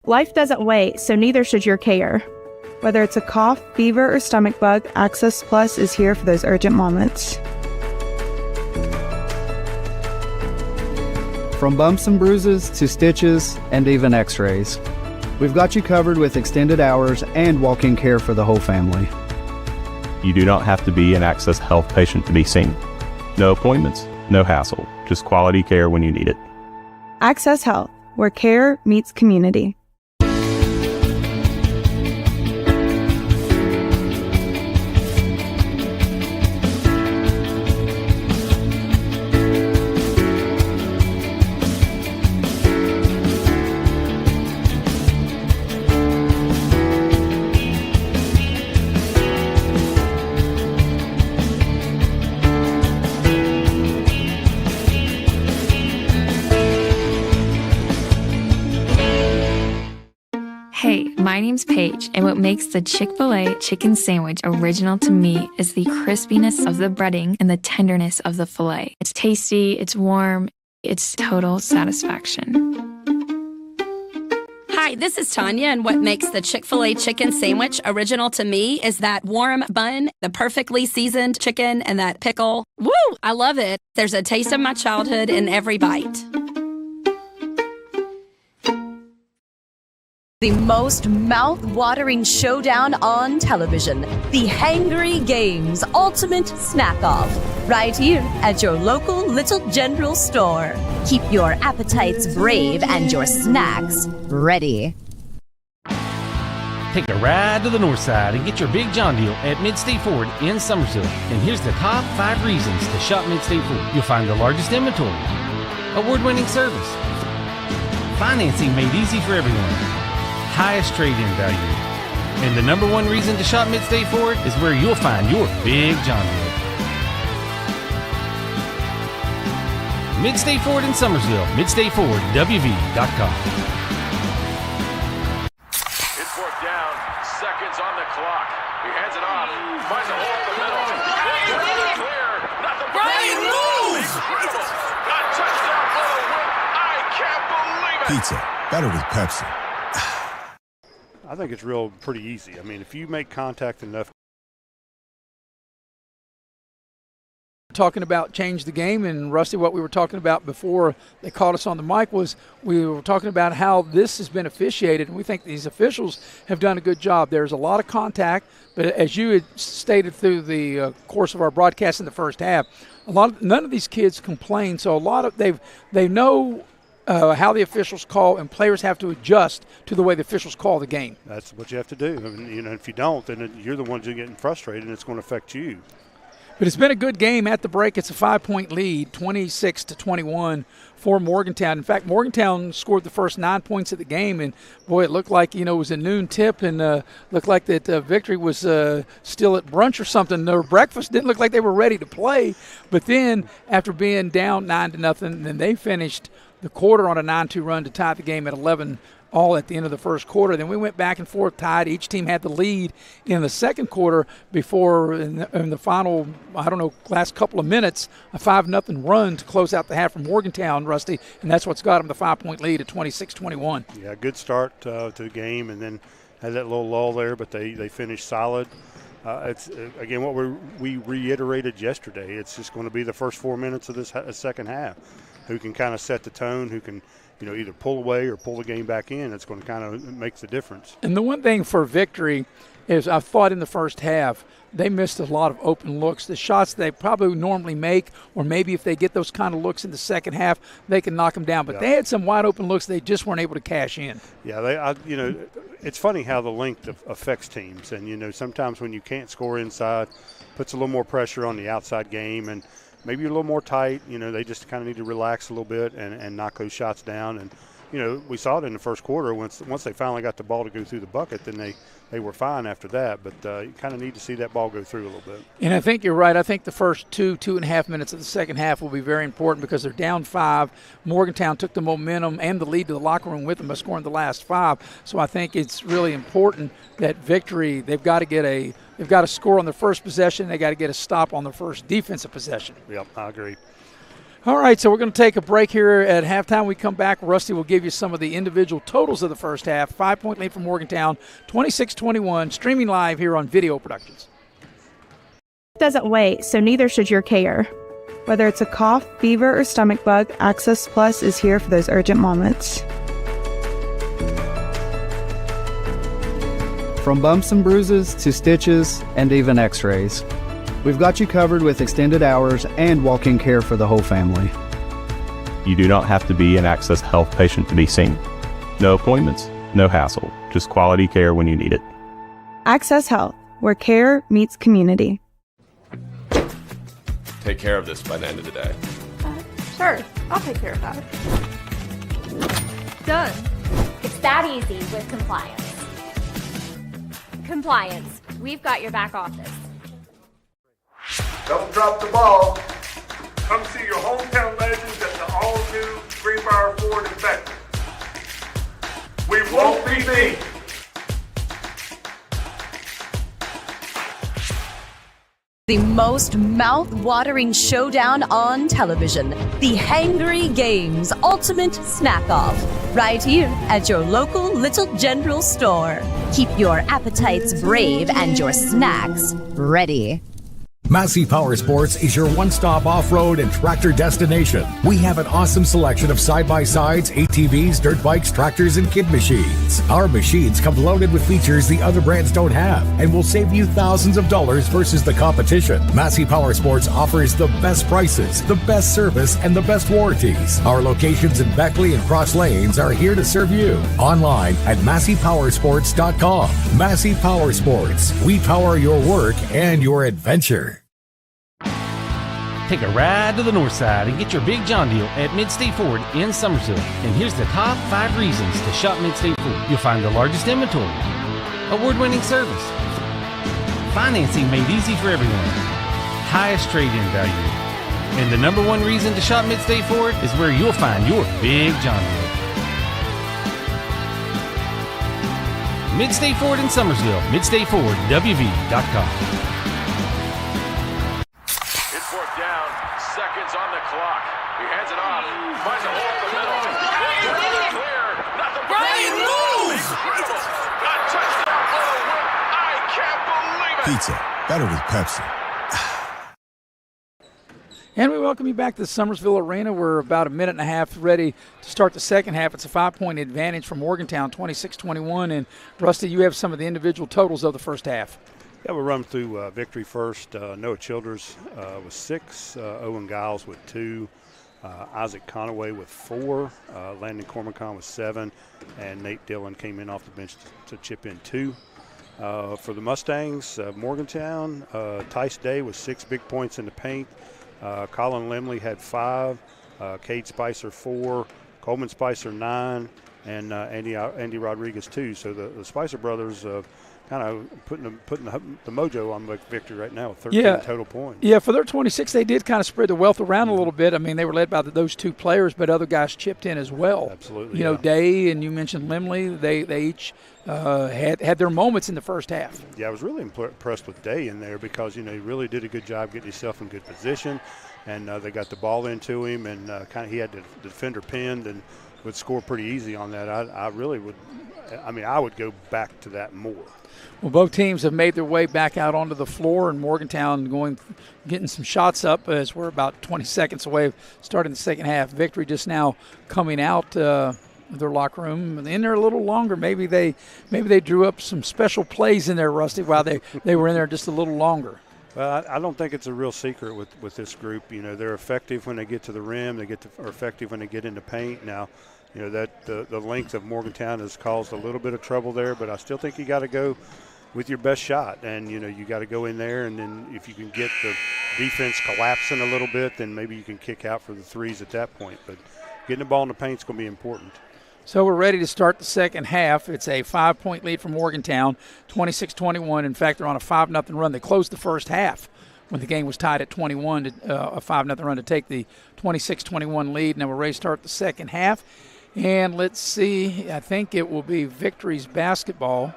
Life doesn't wait, so neither should your care. Whether it's a cough, fever, or stomach bug, Access Plus is here for those urgent moments. From bumps and bruises to stitches and even x-rays, we've got you covered with extended hours and walk-in care for the whole family. You do not have to be an Access Health patient to be seen. No appointments, no hassle, just quality care when you need it. Access Health, where care meets community. name's Paige, and what makes the Chick-fil-A chicken sandwich original to me is the crispiness of the breading and the tenderness of the filet. It's tasty, it's warm, it's total satisfaction. Hi, this is Tanya, and what makes the Chick-fil-A chicken sandwich original to me is that warm bun, the perfectly seasoned chicken, and that pickle. Woo! I love it. There's a taste of my childhood in every bite. The most mouth-watering showdown on television. The Hangry Games Ultimate Snack-Off. Right here at your local Little General store. Keep your appetites brave and your snacks ready. Take a ride to the north side and get your Big John deal at Midstate Ford in Summersville. And here's the top 5 reasons to shop Midstate Ford. You'll find the largest inventory, award-winning service, financing made easy for everyone, highest trade-in value. And the number 1 reason to shop Midstate Ford is where you'll find your Big John deal. Midstate Ford in Summersville, MidstateFordWV.com. It's 4th down, seconds on the clock. He hands it off, finds a hole in the middle. Clear, nothing but Brian moves! A touchdown for the win. I can't believe it. Pizza, better with Pepsi. I think it's pretty easy. I mean, if you make contact enough. Talking about change the game, and Rusty, what we were talking about before they called us on the mic was we were talking about how this has been officiated, and we think these officials have done a good job. There's a lot of contact, but as you had stated through the course of our broadcast in the first half, none of these kids complain. So a lot of they know how the officials call, and players have to adjust to the way the officials call the game. That's what you have to do. I mean, if you don't, then you're the ones who are getting frustrated, and it's going to affect you. But it's been a good game at the break. It's a 5-point lead, 26-21 for Morgantown. In fact, Morgantown scored the first 9 points of the game, and boy, it looked like it was a noon tip, and looked like that victory was still at brunch or something. Their breakfast didn't look like they were ready to play. But then, after being down 9-0, then they finished the quarter on a 9-2 run to tie the game at 11. All at the end of the first quarter. Then we went back and forth, tied. Each team had the lead in the second quarter before, in the final, last couple of minutes, a 5-0 run to close out the half from Morgantown, Rusty, and that's what's got them the 5-point lead at 26-21. Yeah, good start to the game, and then had that little lull there, but they finished solid. It's again what we reiterated yesterday. It's just going to be the first 4 minutes of this second half. Who can kind of set the tone, who can either pull away or pull the game back in. It's going to kind of make the difference. And the one thing for victory is I thought in the first half they missed a lot of open looks. The shots they probably normally make, or maybe if they get those kind of looks in the second half, they can knock them down. But they had some wide open looks they just weren't able to cash in. Yeah, it's funny how the length affects teams. And, sometimes when you can't score inside, puts a little more pressure on the outside game, and maybe you're a little more tight. They just kind of need to relax a little bit and knock those shots down. And, we saw it in the first quarter. Once they finally got the ball to go through the bucket, then they were fine after that. But you kind of need to see that ball go through a little bit. And I think you're right. I think the first 2.5 minutes of the second half will be very important because they're down 5. Morgantown took the momentum and the lead to the locker room with them by scoring the last 5. So I think it's really important that victory, they've got to score on their first possession. They got to get a stop on their first defensive possession. Yep, I agree. All right, so we're going to take a break here at halftime. We come back. Rusty will give you some of the individual totals of the first half. 5-point lead for Morgantown, 26-21, streaming live here on Video Productions. Doesn't wait, so neither should your care. Whether it's a cough, fever, or stomach bug, Access Plus is here for those urgent moments. From bumps and bruises to stitches and even x-rays, we've got you covered with extended hours and walk-in care for the whole family. You do not have to be an Access Health patient to be seen. No appointments, no hassle, just quality care when you need it. Access Health, where care meets community. Take care of this by the end of the day. Sure, I'll take care of that. Done. It's that easy with compliance. Compliance, we've got your back office. Don't drop the ball. Come see your hometown legends at the all-new Greenbrier Ford in Beckman. We won't be beat. The most mouth-watering showdown on television. The Hangry Games Ultimate Snack-Off. Right here at your local Little General store. Keep your appetites brave and your snacks ready. Massey Power Sports is your one-stop off-road and tractor destination. We have an awesome selection of side-by-sides, ATVs, dirt bikes, tractors, and kid machines. Our machines come loaded with features the other brands don't have and will save you thousands of dollars versus the competition. Massey Power Sports offers the best prices, the best service, and the best warranties. Our locations in Beckley and Cross Lanes are here to serve you. Online at MasseyPowersports.com. Massey Power Sports. We power your work and your adventure. Take a ride to the north side and get your big John deal at Mid-State Ford in Summersville. And here's the top 5 reasons to shop Mid-State Ford. You'll find the largest inventory, award-winning service, financing made easy for everyone, highest trade-in value. And the number 1 reason to shop Mid-State Ford is where you'll find your big John deal. Mid-State Ford in Summersville, MidStateFordWV.com. Seconds on the clock. He hands it off. Finds a hole in the middle. Clear. Nothing but Brian moves! Incredible. A touchdown for the win. I can't believe it. Pizza. Better with Pepsi. And we welcome you back to the Summersville Arena. We're about a minute and a half ready to start the second half. It's a 5-point advantage for Morgantown, 26-21. And, Rusty, you have some of the individual totals of the first half. Yeah, we'll run through victory first. Noah Childers with 6, Owen Giles with 2, Isaac Conaway with 4, Landon Cormacon with 7, and Nate Dillon came in off the bench to chip in 2. For the Mustangs, Morgantown, Tice Day with 6 big points in the paint. Colin Lemley had 5, Cade Spicer 4, Coleman Spicer 9, and Andy Rodriguez 2. So the Spicer brothers kind of putting the mojo on victory right now with 13 total points. Yeah, for their 26, they did kind of spread the wealth around a little bit. I mean, they were led by those 2 players, but other guys chipped in as well. Absolutely. You know, Day and you mentioned Lemley, they each had their moments in the first half. Yeah, I was really impressed with Day in there because, you know, he really did a good job getting himself in good position, and they got the ball into him, and he had the defender pinned and would score pretty easy on that. I would go back to that more. Well, both teams have made their way back out onto the floor, and Morgantown getting some shots up as we're about 20 seconds away starting the second half. Victory just now coming out of their locker room. In there a little longer. Maybe they drew up some special plays in there, Rusty, while they were in there just a little longer. Well, I don't think it's a real secret with this group. You know, they're effective when they get to the rim. Are effective when they get into paint. Now, you know, that the length of Morgantown has caused a little bit of trouble there, but I still think you got to go with your best shot, and you know you got to go in there, and then if you can get the defense collapsing a little bit, then maybe you can kick out for the threes at that point. But getting the ball in the paint is going to be important. So we're ready to start the second half. It's a 5-point lead for Morgantown, 26-21. In fact, they're on a 5-0 run. They closed the first half when the game was tied at 21, a 5-0 run to take the 26-21 lead. Now we're ready to start the second half. And let's see, I think it will be Victory's basketball.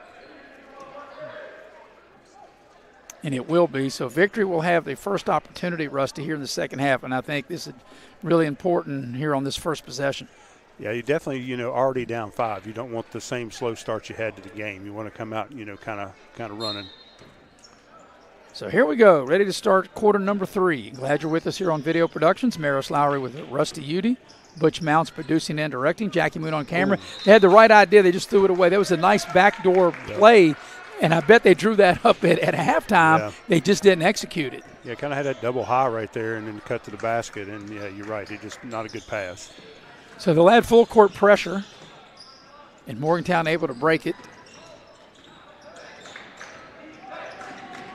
And it will be. So Victory will have the first opportunity, Rusty, here in the second half. And I think this is really important here on this first possession. Yeah, you definitely, already down 5. You don't want the same slow start you had to the game. You want to come out, kind of running. So here we go, ready to start quarter number 3. Glad you're with us here on Video Productions. Maris Lowry with Rusty Udy. Butch Mounts producing and directing. Jackie Moon on camera. They had the right idea. They just threw it away. That was a nice backdoor play. And I bet they drew that up at halftime. Yeah. They just didn't execute it. Yeah, kind of had that double high right there and then cut to the basket. And, yeah, you're right. It just not a good pass. So they'll add full court pressure. And Morgantown able to break it.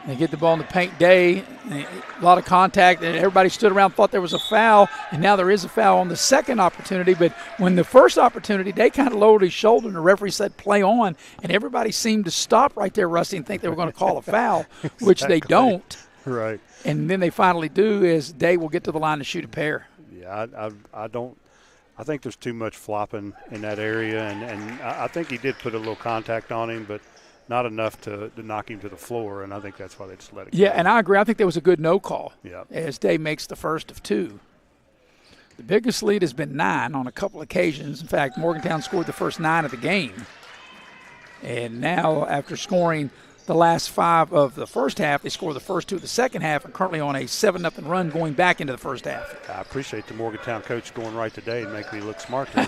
They get the ball in the paint. Day, a lot of contact, and everybody stood around, thought there was a foul, and now there is a foul on the second opportunity. But when the first opportunity, Day kind of lowered his shoulder, and the referee said play on, and everybody seemed to stop right there, Rusty, and think they were going to call a foul, Exactly. Which they don't. Right. And then they finally do, as Day will get to the line to shoot a pair. Yeah, I think there's too much flopping in that area, and I think he did put a little contact on him, but not enough to knock him to the floor, and I think that's why they just let it go. Yeah, and I agree. I think that was a good no call. Yeah. As Day makes the first of 2. The biggest lead has been 9 on a couple occasions. In fact, Morgantown scored the first 9 of the game. And now, after scoring the last 5 of the first half, they scored the first 2 of the second half and currently on a 7-0 run going back into the first half. I appreciate the Morgantown coach going right today and making me look smart there.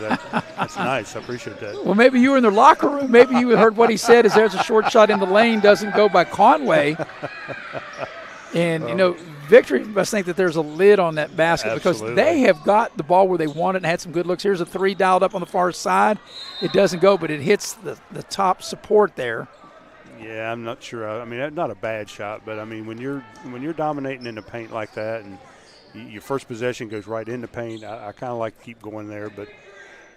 That's nice. I appreciate that. Well, maybe you were in their locker room. Maybe you heard what he said is there's a short shot in the lane, doesn't go by Conway. And, Victory must think that there's a lid on that basket. Absolutely. Because they have got the ball where they want it and had some good looks. Here's a 3 dialed up on the far side. It doesn't go, but it hits the top support there. Yeah, I'm not sure. I mean, not a bad shot, but I mean, when you're dominating in the paint like that, and your first possession goes right in the paint, I kind of like to keep going there. But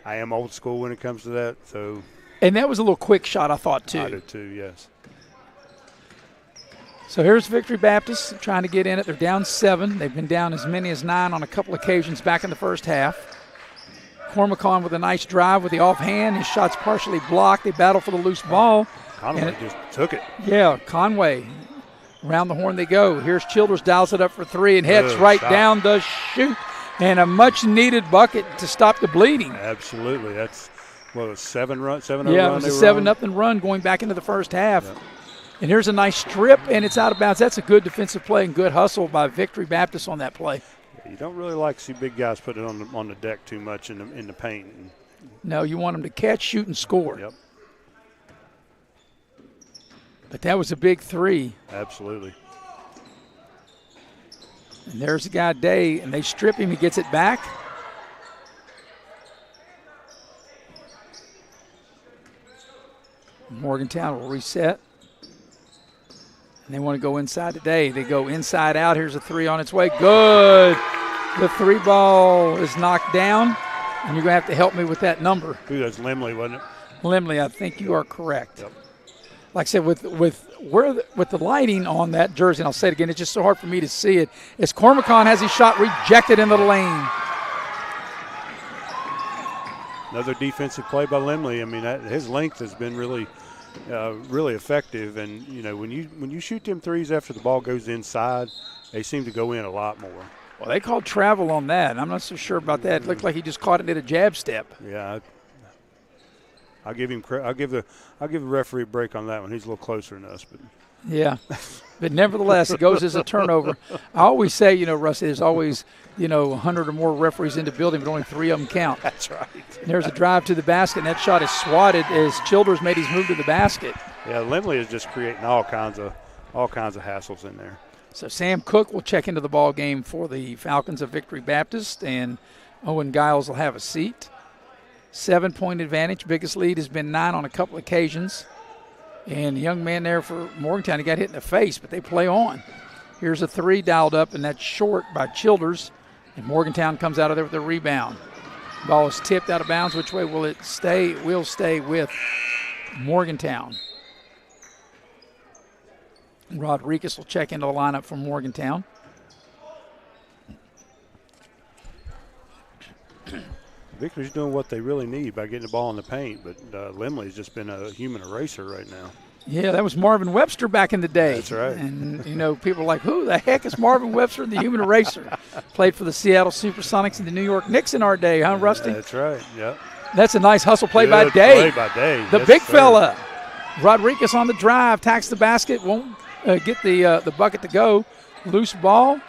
I am old school when it comes to that. So. And that was a little quick shot, I thought, too. I did too. Yes. So here's Victory Baptist trying to get in it. They're down 7. They've been down as many as 9 on a couple occasions back in the first half. Cormacon with a nice drive with the offhand. His shot's partially blocked. They battle for the loose ball. Conway just took it. Yeah, Conway. Around the horn they go. Here's Childers, dials it up for 3 and heads right down the chute. And a much-needed bucket to stop the bleeding. Absolutely. That's, what, a 7-0 run? Yeah, it was a 7-0 run going back into the first half. Yeah. And here's a nice strip, and it's out of bounds. That's a good defensive play and good hustle by Victory Baptist on that play. You don't really like to see big guys put it on the deck too much in the paint. No, you want them to catch, shoot, and score. Yep. But that was a big 3. Absolutely. And there's the guy, Day, and they strip him. He gets it back. Morgantown will reset. And they want to go inside today. They go inside out. Here's a 3 on its way. Good. The 3 ball is knocked down. And you're going to have to help me with that number. Ooh, that's Limley, wasn't it? Limley, I think you are correct. Yep. Like I said, with the lighting on that jersey, and I'll say it again, it's just so hard for me to see it, as Cormacon has his shot rejected into the lane. Another defensive play by Limley. I mean, his length has been really effective. And, when you shoot them 3s after the ball goes inside, they seem to go in a lot more. Well, they called travel on that. I'm not so sure about that. It looked like he just caught it at a jab step. Yeah, I'll give him credit. I'll give the referee a break on that one. He's a little closer than us, but yeah. But nevertheless, it goes as a turnover. I always say, Rusty, there's always 100 or more referees in the building, but only 3 of them count. That's right. And there's a drive to the basket, and that shot is swatted as Childers made his move to the basket. Yeah, Limley is just creating all kinds of hassles in there. So Sam Cook will check into the ball game for the Falcons of Victory Baptist, and Owen Giles will have a seat. 7-point advantage. Biggest lead has been 9 on a couple occasions. And the young man there for Morgantown, he got hit in the face, but they play on. Here's a 3 dialed up, and that's short by Childers. And Morgantown comes out of there with a rebound. Ball is tipped out of bounds. Which way will it stay? It will stay with Morgantown. Rodriguez will check into the lineup for Morgantown. Victory's doing what they really need by getting the ball in the paint, but Limley's just been a human eraser right now. Yeah, that was Marvin Webster back in the day. That's right. And, people are like, who the heck is Marvin Webster, the human eraser? Played for the Seattle Supersonics and the New York Knicks in our day, huh, Rusty? That's right, yep. That's a nice hustle play by Good Day. play by Day. The Yes, big sir. fella. Rodriguez on the drive, tacks the basket, won't get the bucket to go. Loose ball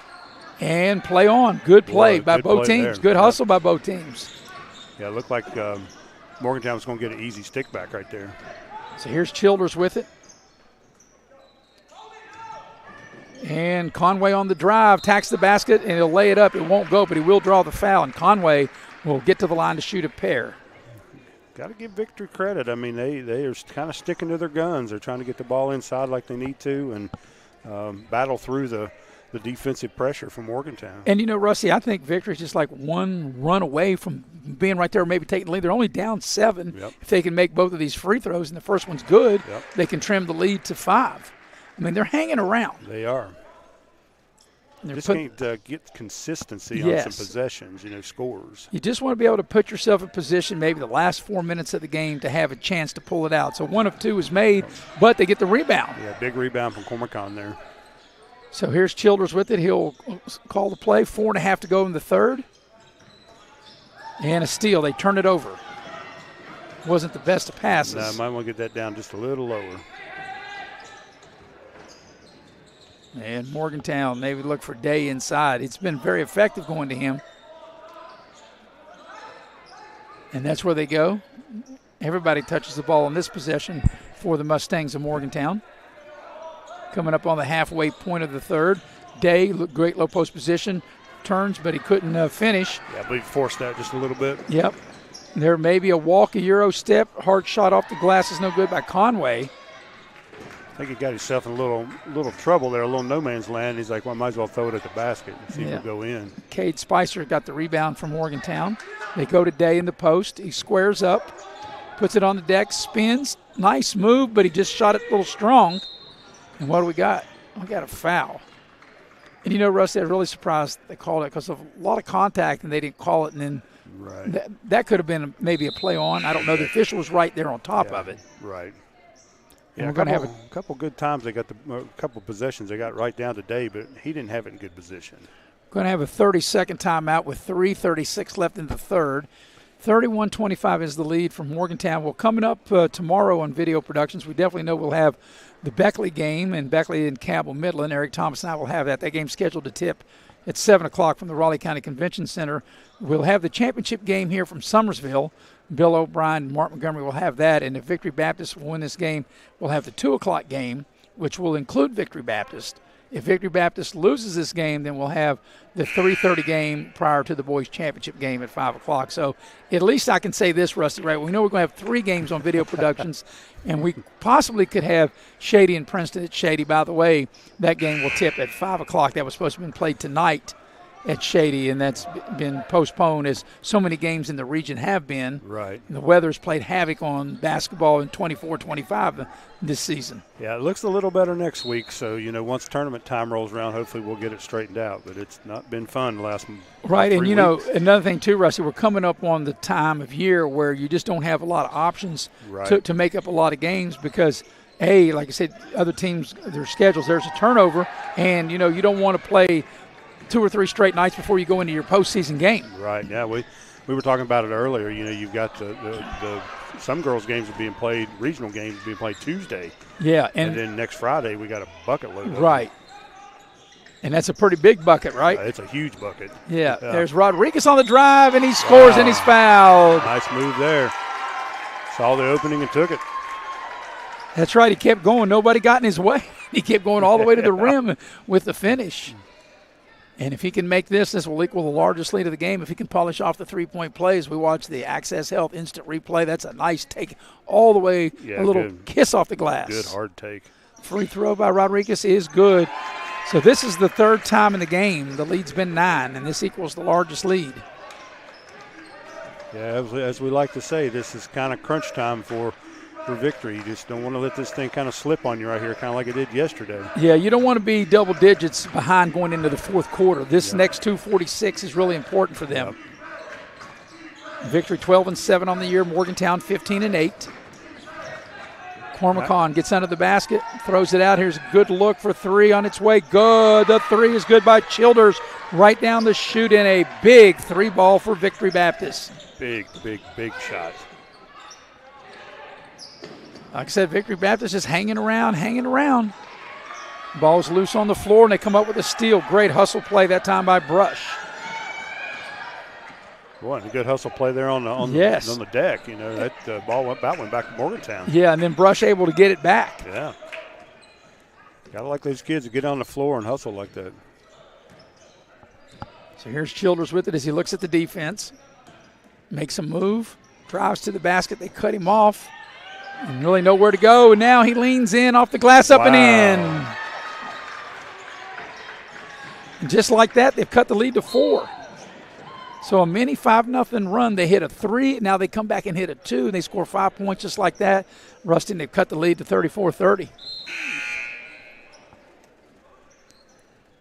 and play on. Good play by good both play teams. there. Good hustle by both teams. Yeah, it looked like Morgantown was going to get an easy stick back right there. So here's Childers with it. And Conway on the drive, tacks the basket, and he'll lay it up. It won't go, but he will draw the foul, and Conway will get to the line to shoot a pair. Got to give Victory credit. I mean, they are kind of sticking to their guns. They're trying to get the ball inside like they need to and battle through the defensive pressure from Morgantown. And, Rusty, I think Victory's just like one run away from being right there, maybe taking the lead. They're only down 7. Yep. If they can make both of these free throws, and the first one's good, Yep. they can trim the lead to 5. I mean, they're hanging around. They are. Just can't get consistency on some possessions, scores. You just want to be able to put yourself in position maybe the last 4 minutes of the game to have a chance to pull it out. So 1 of 2 is made, but they get the rebound. Yeah, big rebound from Morgantown there. So here's Childers with it. He'll call the play. 4.5 to go in the third. And a steal. They turn it over. Wasn't the best of passes. No, might want to get that down just a little lower. And Morgantown, maybe look for Day inside. It's been very effective going to him. And that's where they go. Everybody touches the ball in this possession for the Mustangs of Morgantown. Coming up on the halfway point of the third. Day, great low post position, turns, but he couldn't finish. Yeah, I believe he forced that just a little bit. Yep. There may be a walk, a Euro step. Hard shot off the glass is no good by Conway. I think he got himself in a little trouble there, a little no man's land. He's like, well, I might as well throw it at the basket and see if it'll go in. Cade Spicer got the rebound from Morgantown. They go to Day in the post. He squares up, puts it on the deck, spins. Nice move, but he just shot it a little strong. And what do we got? We got a foul. And Rusty, I was really surprised they called it because of a lot of contact and they didn't call it. And then that could have been maybe a play on. I don't know. The official was right there on top of it. Right. Yeah, we're going to have a couple good times. They got a couple possessions. They got right down today, but he didn't have it in good position. Going to have a 30-second timeout with 3:36 left in the third. 31-25 is the lead from Morgantown. Well, coming up tomorrow on Video Productions, we definitely know we'll have the Beckley game, and Beckley and Cabell Midland. Eric Thomas and I will have that. That game's scheduled to tip at 7 o'clock from the Raleigh County Convention Center. We'll have the championship game here from Summersville. Bill O'Brien and Mark Montgomery will have that, and if Victory Baptist will win this game, we'll have the 2 o'clock game, which will include Victory Baptist. If Victory Baptist loses this game, then we'll have the 3:30 game prior to the boys' championship game at 5 o'clock. So at least I can say this, Rusty, right? We know we're going to have 3 games on Video Productions, and we possibly could have Shady and Princeton at Shady. By the way, that game will tip at 5 o'clock. That was supposed to have been played tonight at Shady, and that's been postponed as so many games in the region have been. Right. And the weather's played havoc on basketball in 24-25 this season. Yeah, it looks a little better next week. So, once tournament time rolls around, hopefully we'll get it straightened out. But it's not been fun the last 3 weeks. Another thing too, Rusty, we're coming up on the time of year where you just don't have a lot of options to make up a lot of games because, like I said, other teams, their schedules, there's a turnover, and, you don't want to play 2 or 3 straight nights before you go into your postseason game. Right. Yeah, we were talking about it earlier. You've got the some girls' games are being played, regional games are being played Tuesday. Yeah, and then next Friday we got a bucket load. Right. And that's a pretty big bucket, right? It's a huge bucket. Yeah. There's Rodriguez on the drive, and he scores, and he's fouled. Nice move there. Saw the opening and took it. That's right. He kept going. Nobody got in his way. He kept going all the way to the rim with the finish. And if he can make this will equal the largest lead of the game. If he can polish off the 3-point plays, we watch the Access Health instant replay. That's a nice take all the way, a little kiss off the glass. Good hard take. Free throw by Rodriguez is good. So this is the 3rd time in the game. The lead's been 9, and this equals the largest lead. Yeah, as we like to say, this is kind of crunch time for victory. You just don't want to let this thing kind of slip on you right here, kind of like it did yesterday. Yeah, you don't want to be double digits behind going into the 4th quarter. This next 2:46 is really important for them. Victory 12-7 on the year. Morgantown 15-8. Cormacon gets under the basket, throws it out. Here's a good look for 3 on its way. Good. The 3 is good by Childers. Right down the chute in a big 3 ball for Victory Baptist. Big shot. Like I said, Victory Baptist is hanging around. Ball's loose on the floor, and they come up with a steal. Great hustle play that time by Brush. Boy, a good hustle play there on the deck. That ball went back to Morgantown. Yeah, and then Brush able to get it back. Yeah. Gotta like those kids to get on the floor and hustle like that. So here's Childers with it as he looks at the defense. Makes a move, drives to the basket. They cut him off. And really nowhere to go. And now he leans in off the glass, up and in. And just like that, they've cut the lead to 4. So a mini 5-0 run. They hit a 3. Now they come back and hit a 2. And they score 5 points just like that. Rusty, they've cut the lead to 34-30.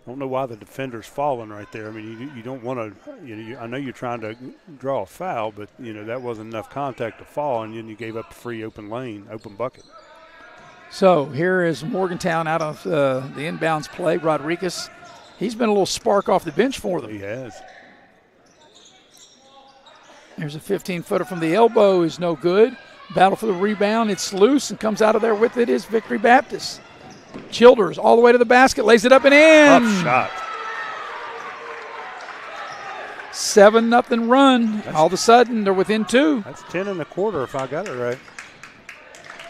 don't know why the defender's falling right there. I mean, you don't want to. I know you're trying to draw a foul, but that wasn't enough contact to fall, and then you gave up a free open lane, open bucket. So here is Morgantown out of the inbounds play. Rodriguez, he's been a little spark off the bench for them. He has. There's a 15-footer from the elbow, is no good. Battle for the rebound. It's loose and comes out of there with it is Victory Baptist. Childers all the way to the basket, lays it up and in. Tough shot. 7-0 run. All of a sudden, they're within 2. That's 10 and a quarter if I got it right.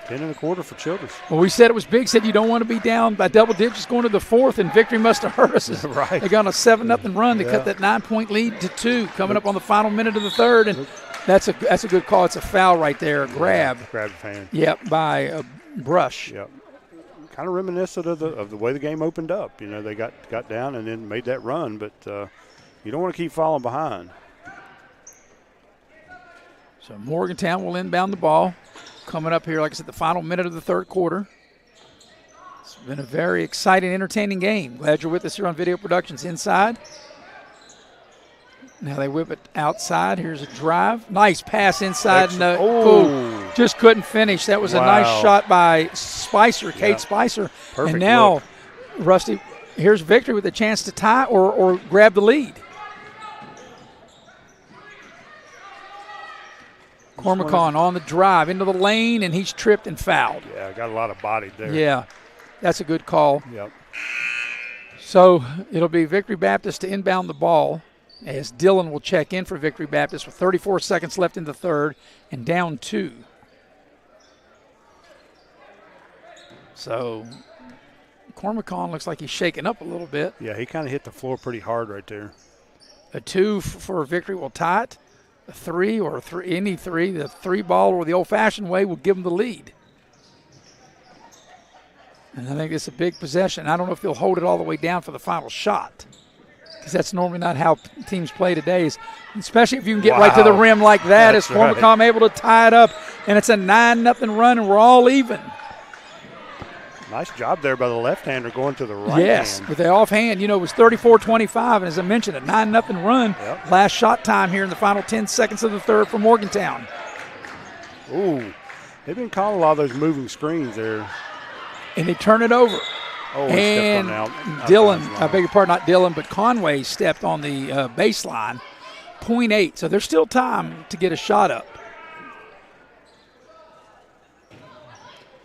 10 and a quarter for Childers. Well, we said it was big. Said you don't want to be down by double digits going to the 4th, and Victory must have hurt us. Right. They got on a 7-0 run to cut that 9-point lead to 2, coming up on the final minute of the 3rd, and that's a good call. It's a foul right there, a grab. Grabbed hand. Yep, by a brush. Yep. Kind of reminiscent of the way the game opened up. They got down and then made that run, but you don't want to keep falling behind. So Morgantown will inbound the ball. Coming up here, like I said, the final minute of the 3rd quarter. It's been a very exciting, entertaining game. Glad you're with us here on Video Productions Inside. Now they whip it outside. Here's a drive. Nice pass inside. Just couldn't finish. That was a nice shot by Spicer, Kate Spicer. Perfect and now, look. Rusty, here's Victory with a chance to tie or grab the lead. Cormacon on the drive into the lane, and he's tripped and fouled. Yeah, got a lot of body there. Yeah, that's a good call. Yep. So it'll be Victory Baptist to inbound the ball as Dillon will check in for Victory Baptist with 34 seconds left in the 3rd and down 2. So Cormacon looks like he's shaking up a little bit. Yeah, he kind of hit the floor pretty hard right there. A 2 for Victory will tie it. A 3 or any 3, the 3 ball or the old-fashioned way will give them the lead. And I think it's a big possession. I don't know if they'll hold it all the way down for the final shot, because that's normally not how teams play today, especially if you can get right to the rim like that. Is Cormacon able to tie it up, and it's a 9-0 run, and we're all even. Nice job there by the left-hander going to the right hand. With the offhand, it was 34-25, and as I mentioned, a 9-0 run. Yep. Last shot time here in the final 10 seconds of the 3rd for Morgantown. Ooh, they've been calling a lot of those moving screens there. And they turn it over. Oh, and Dillon, I beg your pardon, not Dillon, but Conway stepped on the baseline. 0.8, so there's still time to get a shot up.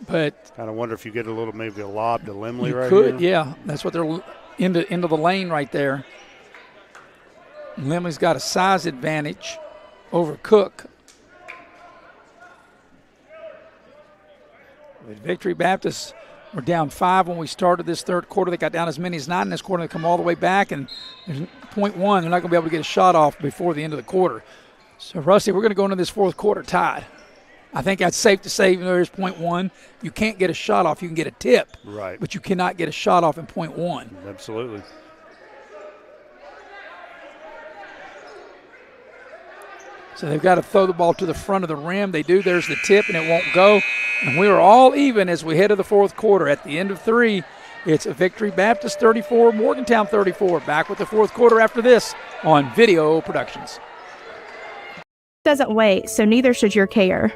But kind of wonder if you get maybe a lob to Limley right here. here. Yeah. That's what they're into the lane right there. Limley's got a size advantage over Cook. With Victory Baptist, we're down 5 when we started this 3rd quarter. They got down as many as 9 in this quarter. They come all the way back, and there's 0.1. They're not going to be able to get a shot off before the end of the quarter. So, Rusty, we're going to go into this 4th quarter tied. I think that's safe to say, even though there's 0.1, you can't get a shot off. You can get a tip, right? But you cannot get a shot off in 0.1. Absolutely. So they've got to throw the ball to the front of the rim. They do. There's the tip, and it won't go. And we are all even as we head to the 4th quarter. At the end of 3, it's a Victory Baptist 34, Morgantown 34. Back with the 4th quarter after this on Video Productions. Doesn't wait, so neither should your care.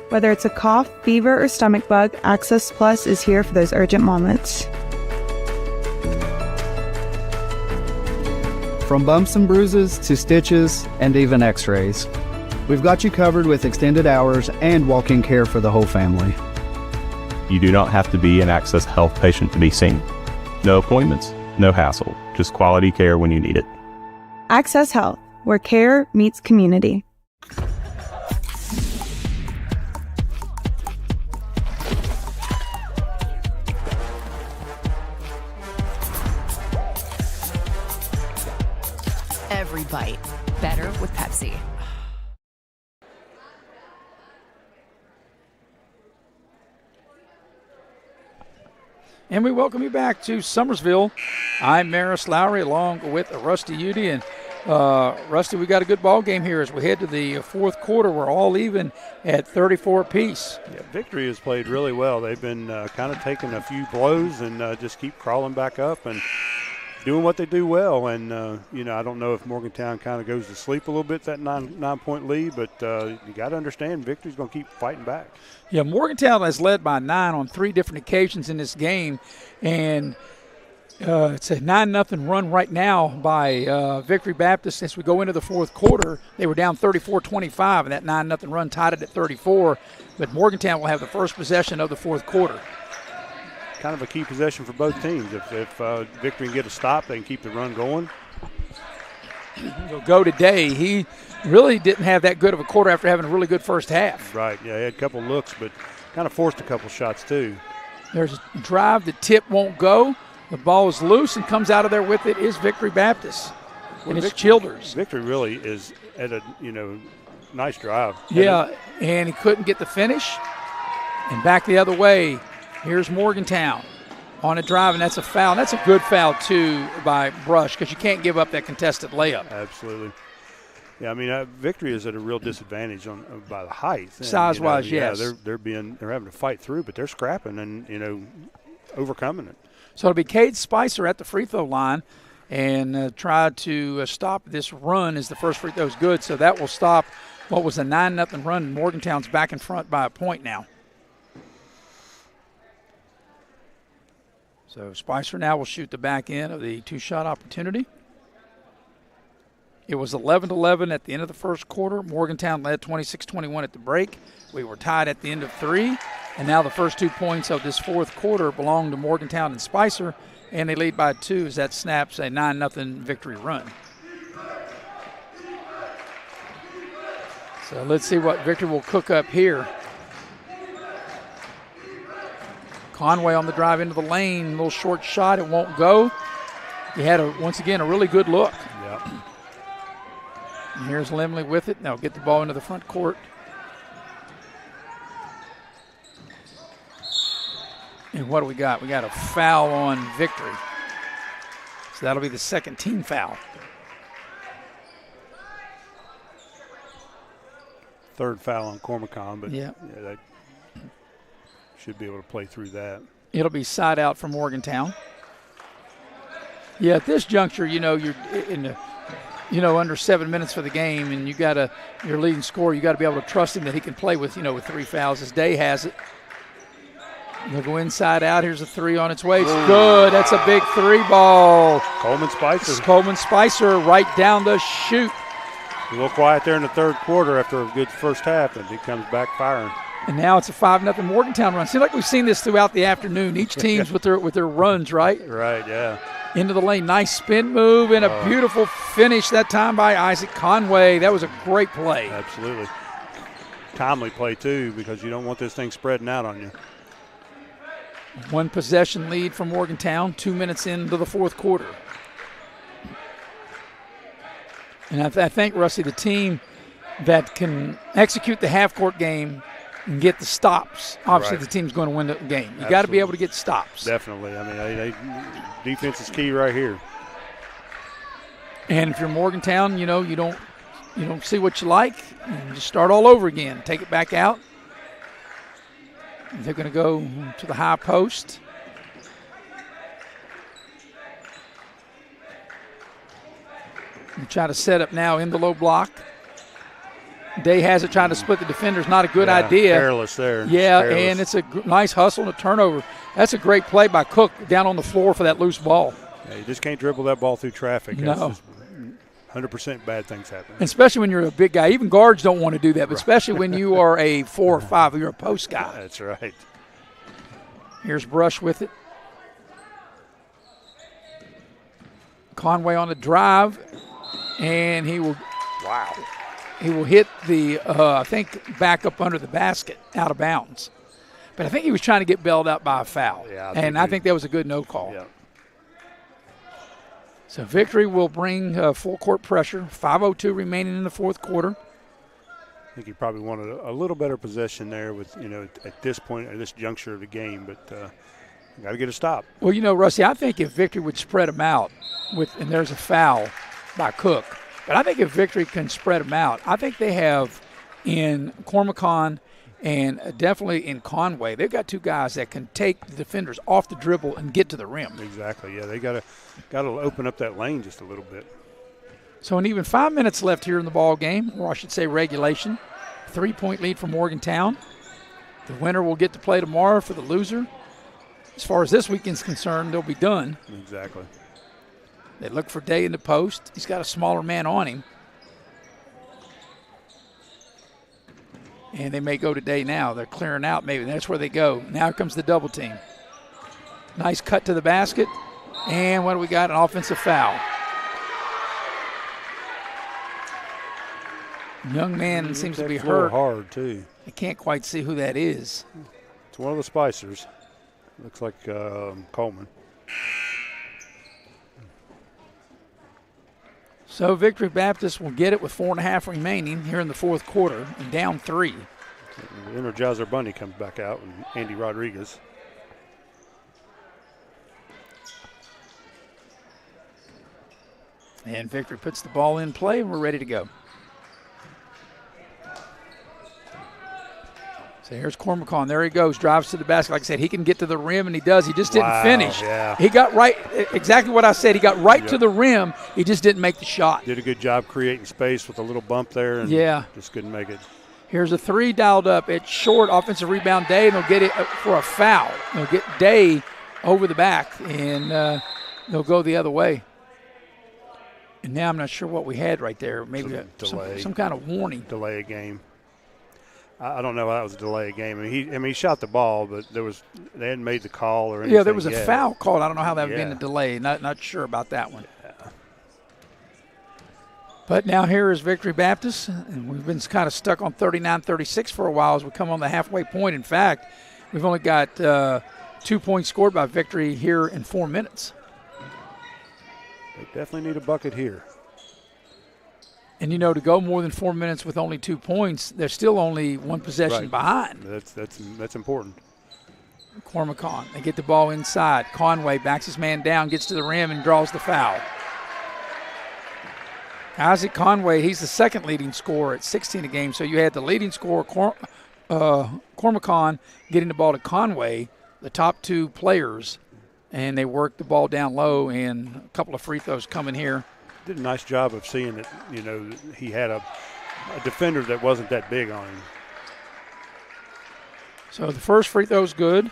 Whether it's a cough, fever, or stomach bug, Access Plus is here for those urgent moments. From bumps and bruises to stitches and even x-rays, we've got you covered with extended hours and walk-in care for the whole family. You do not have to be an Access Health patient to be seen. No appointments, no hassle, just quality care when you need it. Access Health, where care meets community. Every bite better with Pepsi. And we welcome you back to Summersville. I'm Maris Lowry along with Rusty Udy. And Rusty, we got a good ball game here as we head to the 4th quarter. We're all even at 34 apiece. Yeah, Victory has played really well. They've been kind of taking a few blows and just keep crawling back up. And doing what they do well. And, I don't know if Morgantown kind of goes to sleep a little bit, that 9-point lead, but you got to understand Victory's going to keep fighting back. Yeah, Morgantown has led by 9 on 3 different occasions in this game, and it's a 9-0 run right now by Victory Baptist. As we go into the fourth quarter, they were down 34-25, and that 9-0 run tied it at 34. But Morgantown will have the first possession of the fourth quarter. Kind of a key possession for both teams. If Victory can get a stop, they can keep the run going. He'll go today. He really didn't have that good of a quarter after having a really good first half. Right, yeah, he had a couple looks, but kind of forced a couple shots too. There's a drive. The tip won't go. The ball is loose, and comes out of there with it is Victory Baptist. And it's Childers. Victory really is at a, nice drive. Yeah, and he couldn't get the finish. And back the other way, here's Morgantown on a drive, and that's a foul. That's a good foul, too, by Brush, because you can't give up that contested layup. Absolutely. Yeah, Victory is at a real disadvantage by the height. Size-wise, yes. Yeah, they're having to fight through, but they're scrapping and, overcoming it. So it'll be Cade Spicer at the free throw line and try to stop this run as the first free throw is good. So that will stop what was a 9-0 run. Morgantown's back in front by a point now. So Spicer now will shoot the back end of the 2-shot opportunity. It was 11-11 at the end of the first quarter. Morgantown led 26-21 at the break. We were tied at the end of 3. And now the first 2 points of this fourth quarter belong to Morgantown and Spicer, and they lead by 2 as that snaps a 9-0 victory run. So let's see what Victory will cook up here. Conway on the drive into the lane, a little short shot, it won't go. He had, once again, a really good look. Yep. And here's Limley with it. Now get the ball into the front court. And what do we got? We got a foul on Victory. So that'll be the second team foul. Third foul on Cormacon, but yeah, that should be able to play through that. It'll be side out for Morgantown. Yeah, at this juncture, you're in the, under 7 minutes for the game, and your leading scorer, you got to be able to trust him that he can play with 3 fouls as Day has it. They'll go inside out. Here's a 3 on its way. It's good. That's a big 3 ball. Coleman Spicer. Coleman Spicer right down the chute. A little quiet there in the third quarter after a good first half, and he comes back firing. And now it's a 5-0 Morgantown run. Seems like we've seen this throughout the afternoon. Each team's with their runs, right? Right, yeah. Into the lane. Nice spin move and a beautiful finish that time by Isaac Conway. That was a great play. Absolutely. Timely play, too, because you don't want this thing spreading out on you. 1 possession lead for Morgantown, 2 minutes into the fourth quarter. And I think, Rusty, the team that can execute the half-court game and get the stops, obviously the team's going to win the game. You got to be able to get stops. Definitely. Defense is key right here. And if you're Morgantown, you don't see what you like, and just start all over again. Take it back out. They're going to go to the high post. And try to set up now in the low block. Day has it, trying to split the defenders. Not a good idea. Careless there. Yeah, careless. And it's a nice hustle and a turnover. That's a great play by Cook down on the floor for that loose ball. Yeah, you just can't dribble that ball through traffic. No. 100% bad things happen. Especially when you're a big guy. Even guards don't want to do that, but especially when you are a 4 or 5, you're a post guy. That's right. Here's Brush with it. Conway on the drive, and he will hit the, I think, back up under the basket, out of bounds. But I think he was trying to get bailed out by a foul. Yeah, I think that was a good no call. Yeah. So Victory will bring full court pressure. 5:02 remaining in the fourth quarter. I think he probably wanted a little better possession there with, at this point, at this juncture of the game, but got to get a stop. Well, Rusty, I think if Victory would spread them out, and there's a foul by Cook, but I think if Victory can spread them out, I think they have in Cormacon And definitely in Conway, they've got two guys that can take the defenders off the dribble and get to the rim. Exactly, yeah. They got to open up that lane just a little bit. So an even 5 minutes left here in the ball game, or I should say regulation. 3-point lead for Morgantown. The winner will get to play tomorrow. For the loser, as far as this weekend's concerned, they'll be done. Exactly. They look for Day in the post. He's got a smaller man on him. And they may go to Day now. They're clearing out maybe. That's where they go. Now comes the double team. Nice cut to the basket. And what do we got? An offensive foul. Young man seems to be hurt. Hard, too. I can't quite see who that is. It's one of the Spicers. Looks like Coleman. So Victory Baptist will get it with 4.5 remaining here in the fourth quarter and down 3. The Energizer Bunny comes back out, and Andy Rodriguez. And Victory puts the ball in play, and we're ready to go. So here's Cormacon. There he goes. Drives to the basket. Like I said, he can get to the rim, and he does. He just didn't finish. Yeah. He got right, exactly what I said. He got right to the rim. He just didn't make the shot. Did a good job creating space with a little bump there, and just couldn't make it. Here's a 3 dialed up. It's short. Offensive rebound, Day, and they'll get it for a foul. They'll get Day over the back, and they'll go the other way. And now I'm not sure what we had right there. Maybe some kind of warning. Delay a game. I don't know how that was a delay game. He shot the ball, but they hadn't made the call or anything. Yeah, there was a yet. foul called. I don't know how that would been a delay. Not sure about that one. Yeah. But now here is Victory Baptist, and we've been kind of stuck on 39-36 for a while as we come on the halfway point. In fact, we've only got 2 points scored by Victory here in 4 minutes. They definitely need a bucket here. And, to go more than 4 minutes with only 2 points, they're still only one possession behind. That's important. Cormacon, they get the ball inside. Conway backs his man down, gets to the rim, and draws the foul. Isaac Conway, he's the second leading scorer at 16 a game. So you had the leading scorer, Cormacon, getting the ball to Conway, the top 2 players, and they worked the ball down low, and a couple of free throws coming here. Did a nice job of seeing that, he had a defender that wasn't that big on him. So the first free throw's good.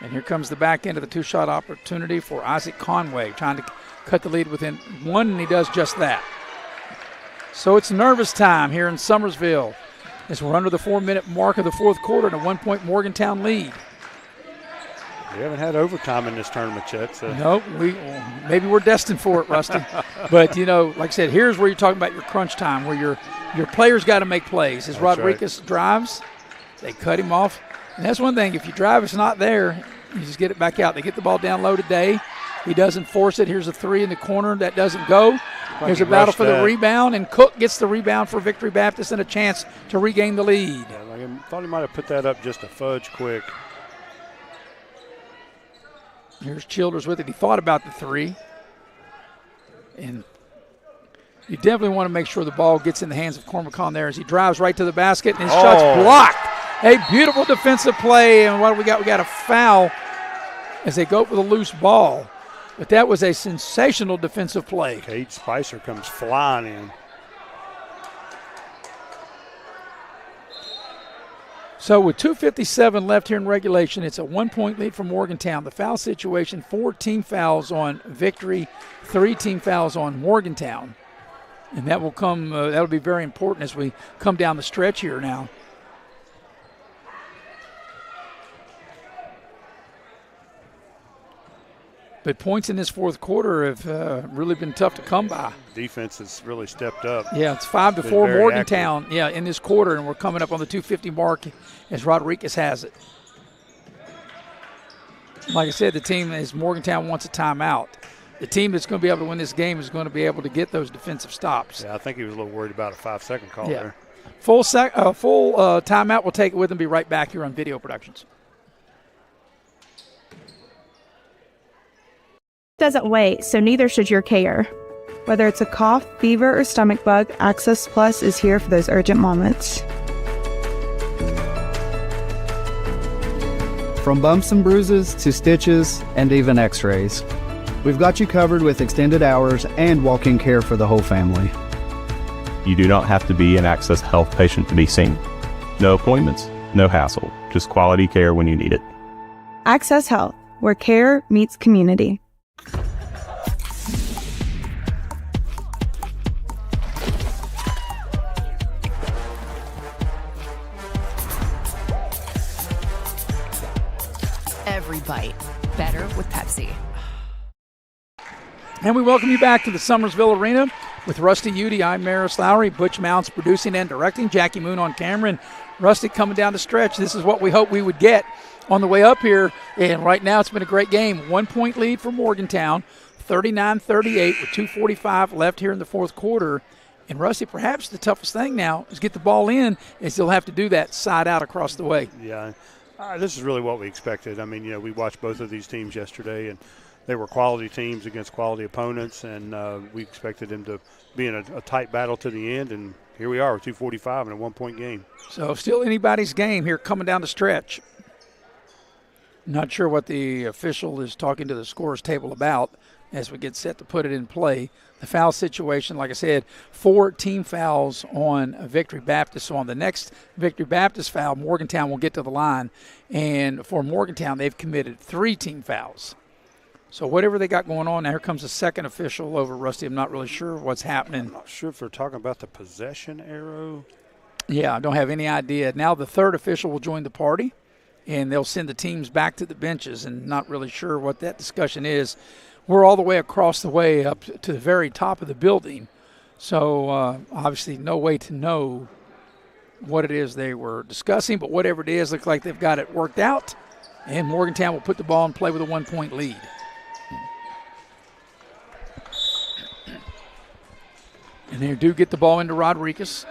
And here comes the back end of the 2-shot opportunity for Isaac Conway, trying to cut the lead within 1, and he does just that. So it's nervous time here in Summersville as we're under the 4-minute mark of the fourth quarter and a 1-point Morgantown lead. We haven't had overtime in this tournament yet. So. No, maybe we're destined for it, Rusty. But, like I said, here's where you're talking about your crunch time, where your players got to make plays. As Rodriguez drives, they cut him off. And that's one thing. If you drive, it's not there, you just get it back out. They get the ball down low today. He doesn't force it. Here's a 3 in the corner. That doesn't go. There's a battle for the rebound, and Cook gets the rebound for Victory Baptist and a chance to regain the lead. Yeah, I thought he might have put that up just a fudge quick. Here's Childers with it. He thought about the 3. And you definitely want to make sure the ball gets in the hands of Cormacon there as he drives right to the basket, and his shot's blocked. A beautiful defensive play, and what do we got? We got a foul as they go for the loose ball. But that was a sensational defensive play. Cade Spicer comes flying in. So with 2:57 left here in regulation, it's a 1-point lead for Morgantown. The foul situation, 4 team fouls on Victory, 3 team fouls on Morgantown. And that will come, that'll be very important as we come down the stretch here now. But points in this fourth quarter have really been tough to come by. Defense has really stepped up. Yeah, it's 5-4 Morgantown. Active. Yeah, in this quarter, and we're coming up on the 2:50 mark as Rodriguez has it. Like I said, the team is Morgantown wants a timeout. The team that's going to be able to win this game is going to be able to get those defensive stops. Yeah, I think he was a little worried about a 5-second call there. Full timeout. We'll take it with and be right back here on Video Productions. Doesn't wait, so neither should your care. Whether it's a cough, fever, or stomach bug, Access Plus is here for those urgent moments. From bumps and bruises to stitches and even x-rays, we've got you covered with extended hours and walk-in care for the whole family. You do not have to be an Access Health patient to be seen. No appointments, no hassle, just quality care when you need it. Access Health, where care meets community. Every bite better with Pepsi. And we welcome you back to the Summersville Arena with Rusty Udy. I'm Maris Lowry, Butch Mounts producing and directing, Jackie Moon on camera, and Rusty coming down the stretch. This is what we hope we would get on the way up here, and right now it's been a great game. 1 point lead for Morgantown, 39-38 with 2:45 left here in the fourth quarter. And Rusty, perhaps the toughest thing now is get the ball in, as they'll have to do that side out across the way. Yeah, this is really what we expected. I mean, we watched both of these teams yesterday, and they were quality teams against quality opponents, and we expected them to be in a tight battle to the end, and here we are with 2:45 in a 1 point game. So still anybody's game here coming down the stretch. Not sure what the official is talking to the scores table about as we get set to put it in play. The foul situation, like I said, 4 team fouls on Victory Baptist. So on the next Victory Baptist foul, Morgantown will get to the line. And for Morgantown, they've committed 3 team fouls. So whatever they got going on, now here comes the second official over Rusty. I'm not really sure what's happening. I'm not sure if they're talking about the possession arrow. Yeah, I don't have any idea. Now the third official will join the party, and they'll send the teams back to the benches, and not really sure what that discussion is. We're all the way across the way up to the very top of the building, so obviously no way to know what it is they were discussing, but whatever it is, looks like they've got it worked out, and Morgantown will put the ball in play with a 1 point lead. And they do get the ball into Rodriguez.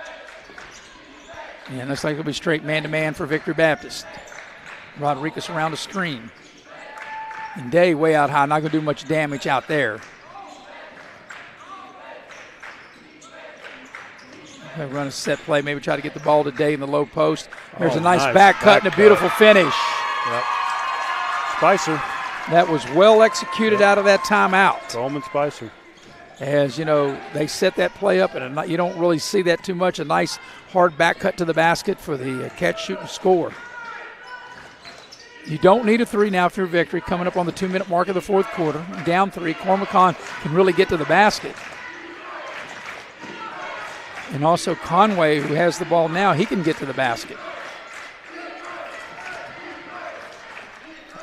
And looks like it'll be straight man-to-man for Victory Baptist. Rodriguez around the screen. And Day way out high, not going to do much damage out there. They'll run a set play, maybe try to get the ball to Day in the low post. There's a nice back cut and a beautiful finish. Yep. Spicer. That was well executed out of that timeout. Coleman Spicer. As, they set that play up, and you don't really see that too much. A nice hard back cut to the basket for the catch, shoot, and score. You don't need a 3 now for your Victory. Coming up on the 2-minute mark of the fourth quarter. Down 3. Cormacon can really get to the basket. And also Conway, who has the ball now, he can get to the basket.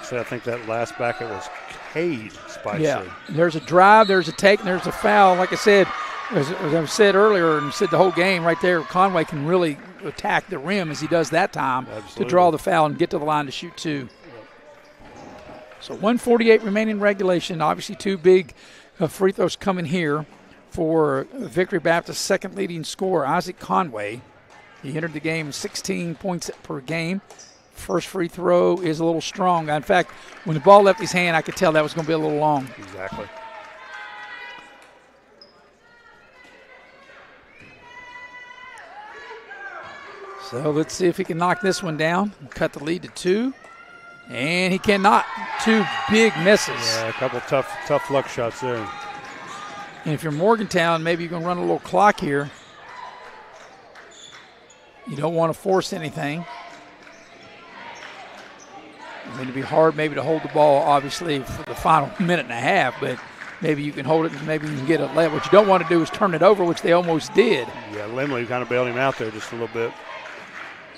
So I think that last bucket was Cade Spicer. Yeah, there's a drive, there's a take, and there's a foul. Like I said, as I said earlier and said the whole game right there, Conway can really attack the rim as he does that time. Absolutely. To draw the foul and get to the line to shoot 2. So 1:48 remaining regulation. Obviously 2 big free throws coming here for Victory Baptist's second leading scorer, Isaac Conway. He entered the game 16 points per game. First free throw is a little strong. In fact, when the ball left his hand, I could tell that was going to be a little long. Exactly. So let's see if he can knock this one down and cut the lead to 2. And he cannot. 2 big misses. Yeah, a couple tough luck shots there. And if you're Morgantown, maybe you're going to run a little clock here. You don't want to force anything. I mean, it'd be hard maybe to hold the ball, obviously, for the final minute and a half, but maybe you can hold it and maybe you can get a layup. What you don't want to do is turn it over, which they almost did. Yeah, Limley kind of bailed him out there just a little bit.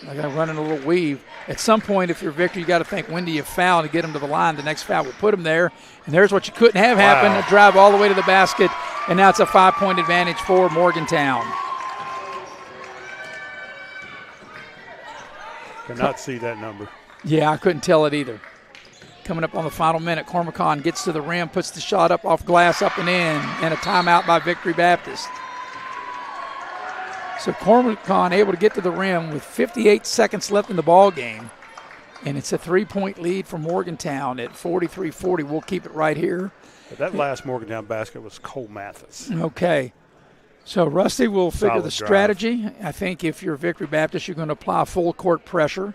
Like I'm running a little weave. At some point, if you're Victor, you got to think, when do you foul to get him to the line? The next foul will put him there. And there's what you couldn't have happen, a drive all the way to the basket, and now it's a 5-point advantage for Morgantown. Cannot see that number. Yeah, I couldn't tell it either. Coming up on the final minute, Cormacon gets to the rim, puts the shot up off glass, up and in, and a timeout by Victory Baptist. So Cormacon able to get to the rim with 58 seconds left in the ball game, and it's a 3-point lead for Morgantown at 43-40. We'll keep it right here. But that last Morgantown basket was Cole Mathis. Okay. So Rusty will figure Solid the drive. strategy. I think if you're Victory Baptist, you're going to apply full court pressure.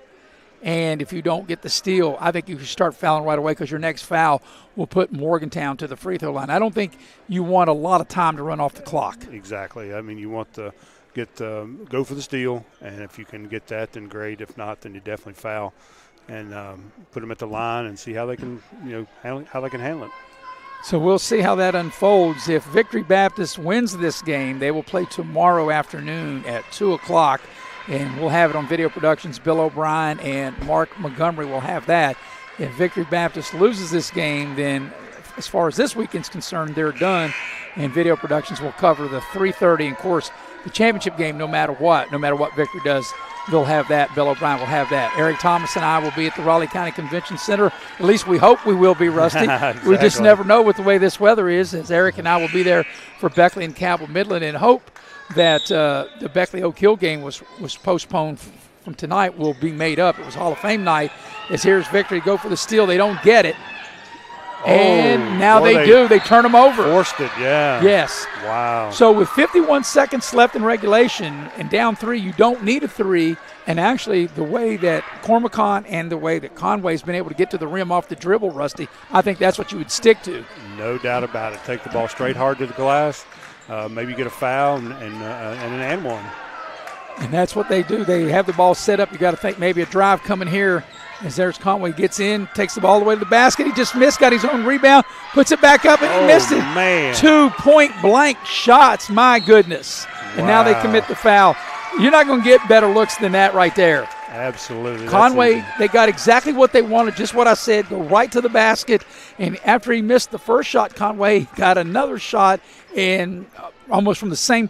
And if you don't get the steal, I think you should start fouling right away because your next foul will put Morgantown to the free throw line. I don't think you want a lot of time to run off the clock. Exactly. I mean, you want to go for the steal, and if you can get that, then great. If not, then you definitely foul and put them at the line and see how they can, how they can handle it. So we'll see how that unfolds. If Victory Baptist wins this game, they will play tomorrow afternoon at 2 o'clock. And we'll have it on Video Productions. Bill O'Brien and Mark Montgomery will have that. If Victory Baptist loses this game, then as far as this weekend's concerned, they're done. And Video Productions will cover the 3:30. And, of course, the championship game, no matter what Victory does, they'll have that. Bill O'Brien will have that. Eric Thomas and I will be at the Raleigh County Convention Center. At least we hope we will be, Rusty. Exactly. We just never know with the way this weather is, as Eric and I will be there for Beckley and Cabell Midland, and hope that the Beckley Oak Hill game was postponed from tonight will be made up. It was Hall of Fame night. As here's Victory go for the steal. They don't get it. And now they do. They turn them over. Forced it, yeah. Yes. Wow. So with 51 seconds left in regulation and down 3, you don't need a 3. And actually, the way that Cormacon and the way that Conway's been able to get to the rim off the dribble, Rusty, I think that's what you would stick to. No doubt about it. Take the ball straight hard to the glass. Maybe get a foul and an and one. And that's what they do. They have the ball set up. You got to think maybe a drive coming here as there's Conway gets in, takes the ball all the way to the basket. He just missed, got his own rebound, puts it back up, and he missed it. Man. 2 point-blank shots, my goodness. And now they commit the foul. You're not going to get better looks than that right there. Absolutely. Conway, they got exactly what they wanted, just what I said, go right to the basket. And after he missed the first shot, Conway got another shot and almost from the same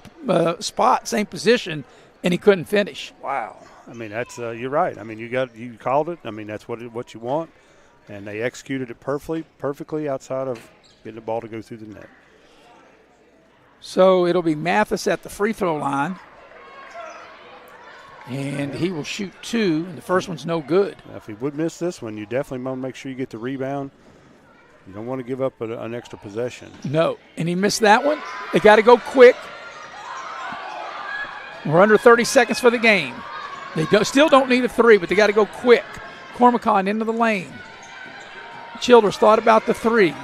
spot, same position, and he couldn't finish. Wow. I mean, that's you're right. I mean, you called it. I mean, that's what you want, and they executed it perfectly outside of getting the ball to go through the net. So it'll be Mathis at the free throw line, and he will shoot 2, and the first one's no good. Now, if he would miss this one, you definitely want to make sure you get the rebound. You don't want to give up an extra possession. No, and he missed that one. They got to go quick. We're under 30 seconds for the game. They still don't need a 3, but they got to go quick. Cormacon into the lane. Childers thought about the 3.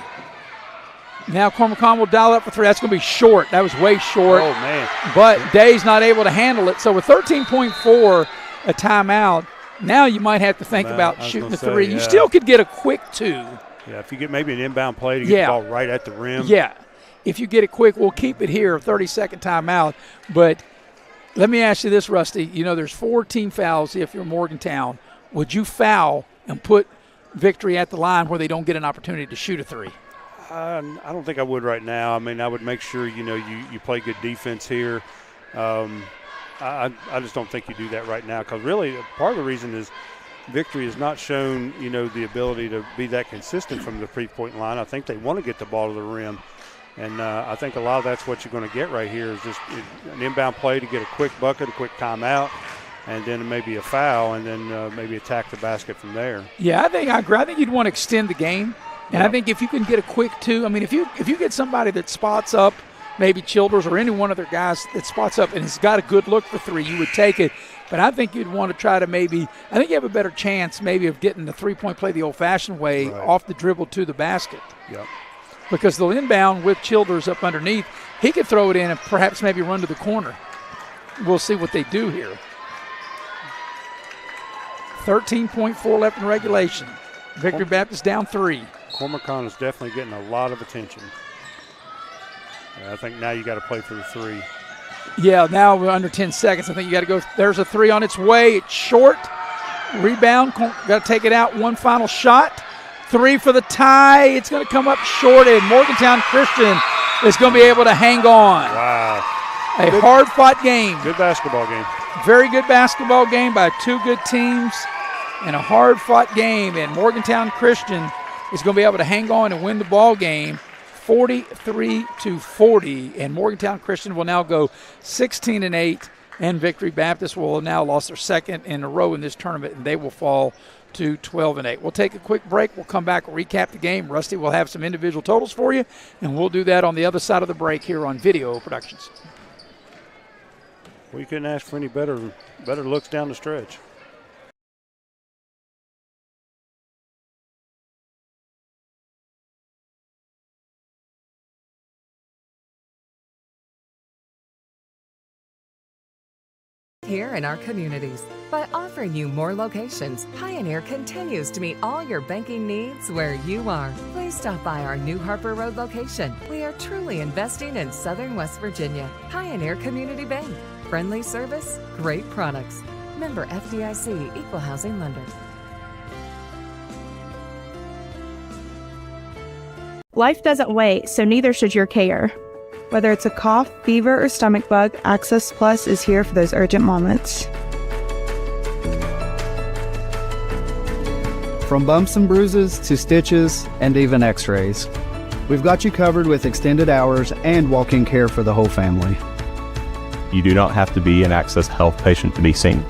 Now Cormacon will dial up for 3. That's going to be short. That was way short. Oh, man. But Day's not able to handle it. So with 13.4, a timeout, now you might have to think about shooting the 3. You still could get a quick 2. Yeah, if you get maybe an inbound play to get the ball right at the rim. Yeah. If you get it quick, we'll keep it here, 30-second timeout. But let me ask you this, Rusty. There's 4 team fouls if you're Morgantown. Would you foul and put Victory at the line where they don't get an opportunity to shoot a 3? I don't think I would right now. I mean, I would make sure, you play good defense here. I just don't think you do that right now because really part of the reason is Victory has not shown, the ability to be that consistent from the three-point line. I think they want to get the ball to the rim. And I think a lot of that's what you're going to get right here is just an inbound play to get a quick bucket, a quick timeout, and then maybe a foul, and then maybe attack the basket from there. Yeah, I think you'd want to extend the game. And I think if you can get a quick 2, I mean, if you get somebody that spots up, maybe Childers or any one of their guys that spots up and has got a good look for 3, you would take it. But I think you'd want to try to I think you have a better chance maybe of getting the 3-point play the old-fashioned way off the dribble to the basket. Yep. Because they'll inbound with Childers up underneath. He could throw it in and perhaps maybe run to the corner. We'll see what they do here. 13.4 left in regulation. Victory Baptist down 3. Cormacon is definitely getting a lot of attention. I think now you got to play for the 3. Yeah, now we're under 10 seconds. I think you got to go. There's a 3 on its way. It's short. Rebound. Got to take it out. One final shot. 3 for the tie. It's going to come up short, and Morgantown Christian is going to be able to hang on. Wow. A hard-fought game. Good basketball game. Very good basketball game by 2 good teams and a hard-fought game. And Morgantown Christian is going to be able to hang on and win the ball game 43-40. And Morgantown Christian will now go 16-8, and Victory Baptist will have now lost their second in a row in this tournament, and they will fall to 12-8. We'll take a quick break. We'll come back and recap the game. Rusty will have some individual totals for you, and we'll do that on the other side of the break here on Video Productions. We couldn't ask for any better looks down the stretch. here in our communities. By offering you more locations, Pioneer continues to meet all your banking needs where you are. Please stop by our new Harper Road location. We are truly investing in Southern West Virginia. Pioneer Community Bank. Friendly service, great products. Member FDIC, Equal Housing Lender. Life doesn't wait, so neither should your care. Whether it's a cough, fever, or stomach bug, Access Plus is here for those urgent moments. From bumps and bruises to stitches and even x-rays, we've got you covered with extended hours and walk-in care for the whole family. You do not have to be an Access Health patient to be seen.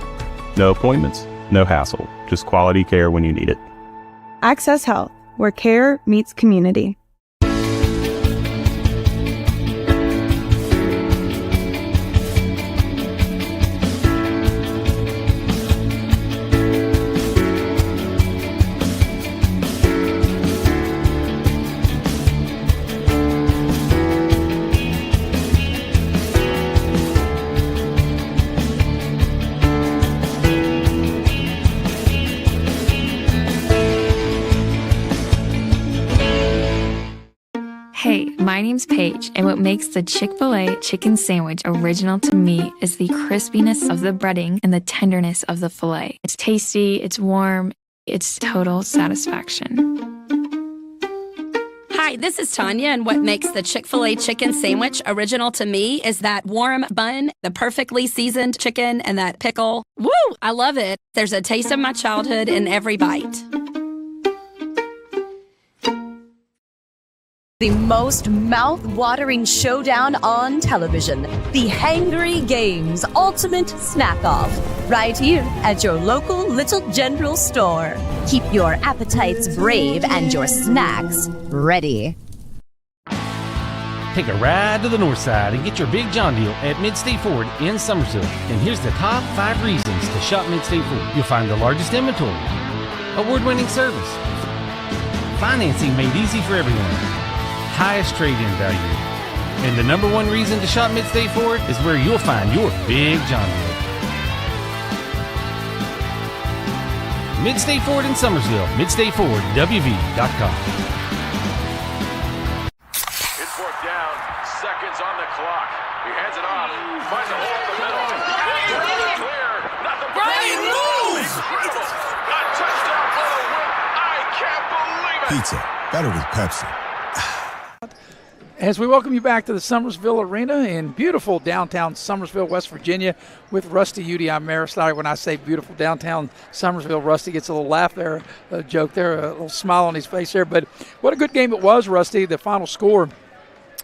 No appointments, no hassle, just quality care when you need it. Access Health, where care meets community. Hey, my name's Paige, and what makes the Chick-fil-A chicken sandwich original to me is the crispiness of the breading and the tenderness of the filet. It's tasty, it's warm, it's total satisfaction. Hi, this is Tanya, and what makes the Chick-fil-A chicken sandwich original to me is that warm bun, the perfectly seasoned chicken, and that pickle. Woo! I love it. There's a taste of my childhood in every bite. The most mouth-watering showdown on television. The Hangry Games Ultimate Snack-Off. Right here at your local Little General store. Keep your appetites brave and your snacks ready. Take a ride to the north side and get your Big John deal at Mid-State Ford in Summersville. And here's the top 5 reasons to shop Mid-State Ford. You'll find the largest inventory, award-winning service, financing made easy for everyone, highest trade-in value. And the number 1 reason to shop Mid-State Ford is where you'll find your Big John deal. Mid-State Ford in Summersville, MidStateFordWV.com. It's 4th down, seconds on the clock. He hands it off, finds a hole in the middle. Clear, nothing but Brian moves! Incredible! A touchdown for the win. I can't believe it. Pizza, better with Pepsi. As we welcome you back to the Summersville Arena in beautiful downtown Summersville, West Virginia, with Rusty Udy. I'm Maris. When I say beautiful downtown Summersville, Rusty gets a little laugh there, a joke there, a little smile on his face there. But what a good game it was, Rusty. The final score,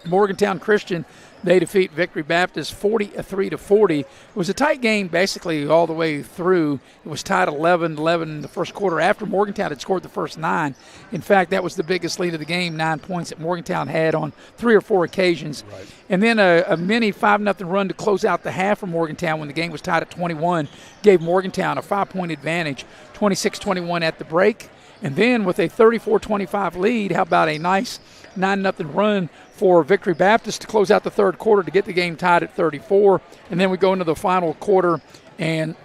Morgantown Christian, they defeat Victory Baptist 43-40. It was a tight game basically all the way through. It was tied 11-11 in the first quarter after Morgantown had scored the first 9. In fact, that was the biggest lead of the game, 9 points that Morgantown had on 3 or 4 occasions. Right. And then a mini 5-0 run to close out the half for Morgantown when the game was tied at 21 gave Morgantown a 5-point advantage, 26-21 at the break. And then with a 34-25 lead, how about a nice 9-0 run for Victory Baptist to close out the third quarter to get the game tied at 34. And then we go into the final quarter, and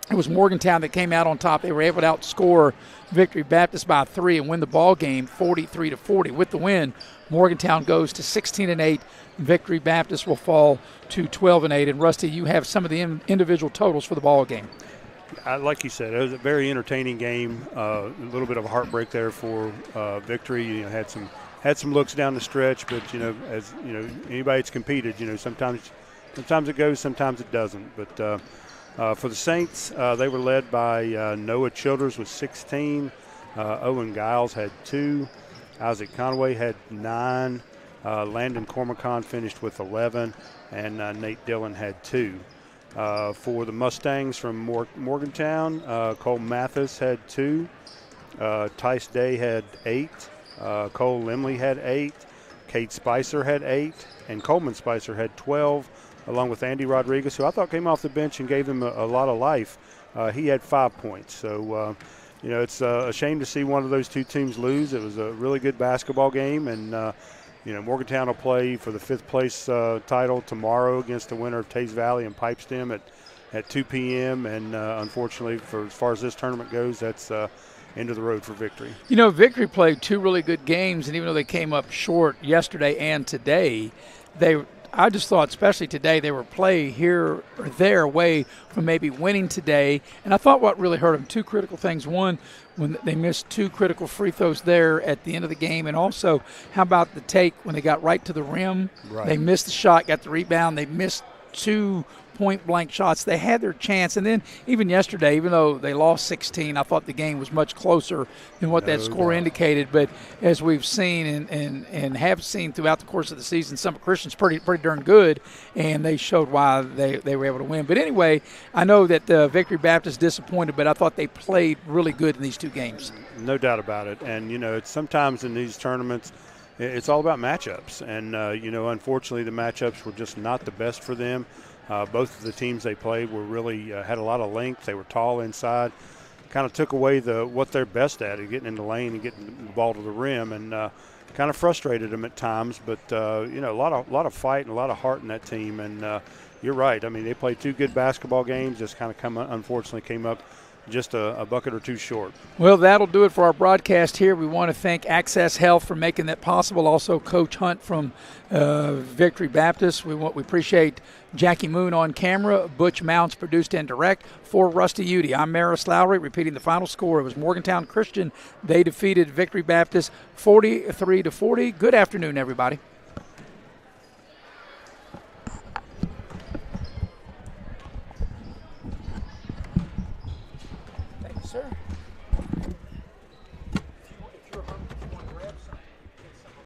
it was Morgantown that came out on top. They were able to outscore Victory Baptist by 3 and win the ball game 43-40. With the win, Morgantown goes to 16-8. Victory Baptist will fall to 12-8. And Rusty, you have some of the individual totals for the ball game. Like you said, it was a very entertaining game. A little bit of a heartbreak there for Victory. You know, had some looks down the stretch, but as anybody that's competed, sometimes it goes, sometimes it doesn't. But for the Saints, they were led by Noah Childers with 16. Owen Giles had 2. Isaac Conway had 9. Landon Cormacon finished with 11, and Nate Dillon had 2. For the Mustangs from Morgantown, Cole Mathis had 2. Tice Day had 8. Cole Limley had 8. Kate Spicer had 8. And Coleman Spicer had 12, along with Andy Rodriguez, who I thought came off the bench and gave them a lot of life. He had 5 points. So, it's a shame to see one of those two teams lose. It was a really good basketball game, and Morgantown will play for the 5th place title tomorrow against the winner of Taze Valley and Pipestem at 2 p.m. And unfortunately, for as far as this tournament goes, that's end of the road for Victory. You know, Victory played 2 really good games, and even though they came up short yesterday and today, I just thought, especially today, they were play here or there away from maybe winning today. And I thought what really hurt them, 2 critical things. One, when they missed 2 critical free throws there at the end of the game. And also, how about the take when they got right to the rim? Right. They missed the shot, got the rebound. They missed 2 point-blank shots. They had their chance. And then even yesterday, even though they lost 16, I thought the game was much closer than what that score indicated. But as we've seen and have seen throughout the course of the season, Summit Christian's pretty darn good, and they showed why they were able to win. But anyway, I know that Victory Baptist disappointed, but I thought they played really good in these 2 games. No doubt about it. And, you know, it's sometimes in these tournaments, it's all about matchups. And, you know, unfortunately the matchups were just not the best for them. Both of the teams they played were really had a lot of length. They were tall inside. Kind of took away what they're best at, getting in the lane and getting the ball to the rim, and kind of frustrated them at times. But you know, a lot of fight and a lot of heart in that team. And you're right. I mean, they played 2 good basketball games. Just kind of unfortunately came up just a bucket or 2 short. Well, that'll do it for our broadcast here. We want to thank Access Health for making that possible. Also, Coach Hunt from Victory Baptist. We appreciate Jackie Moon on camera. Butch Mounts produced and direct. For Rusty Udy, I'm Maris Lowry. Repeating the final score, it was Morgantown Christian. They defeated Victory Baptist 43-40. Good afternoon, everybody. Thank you, sir.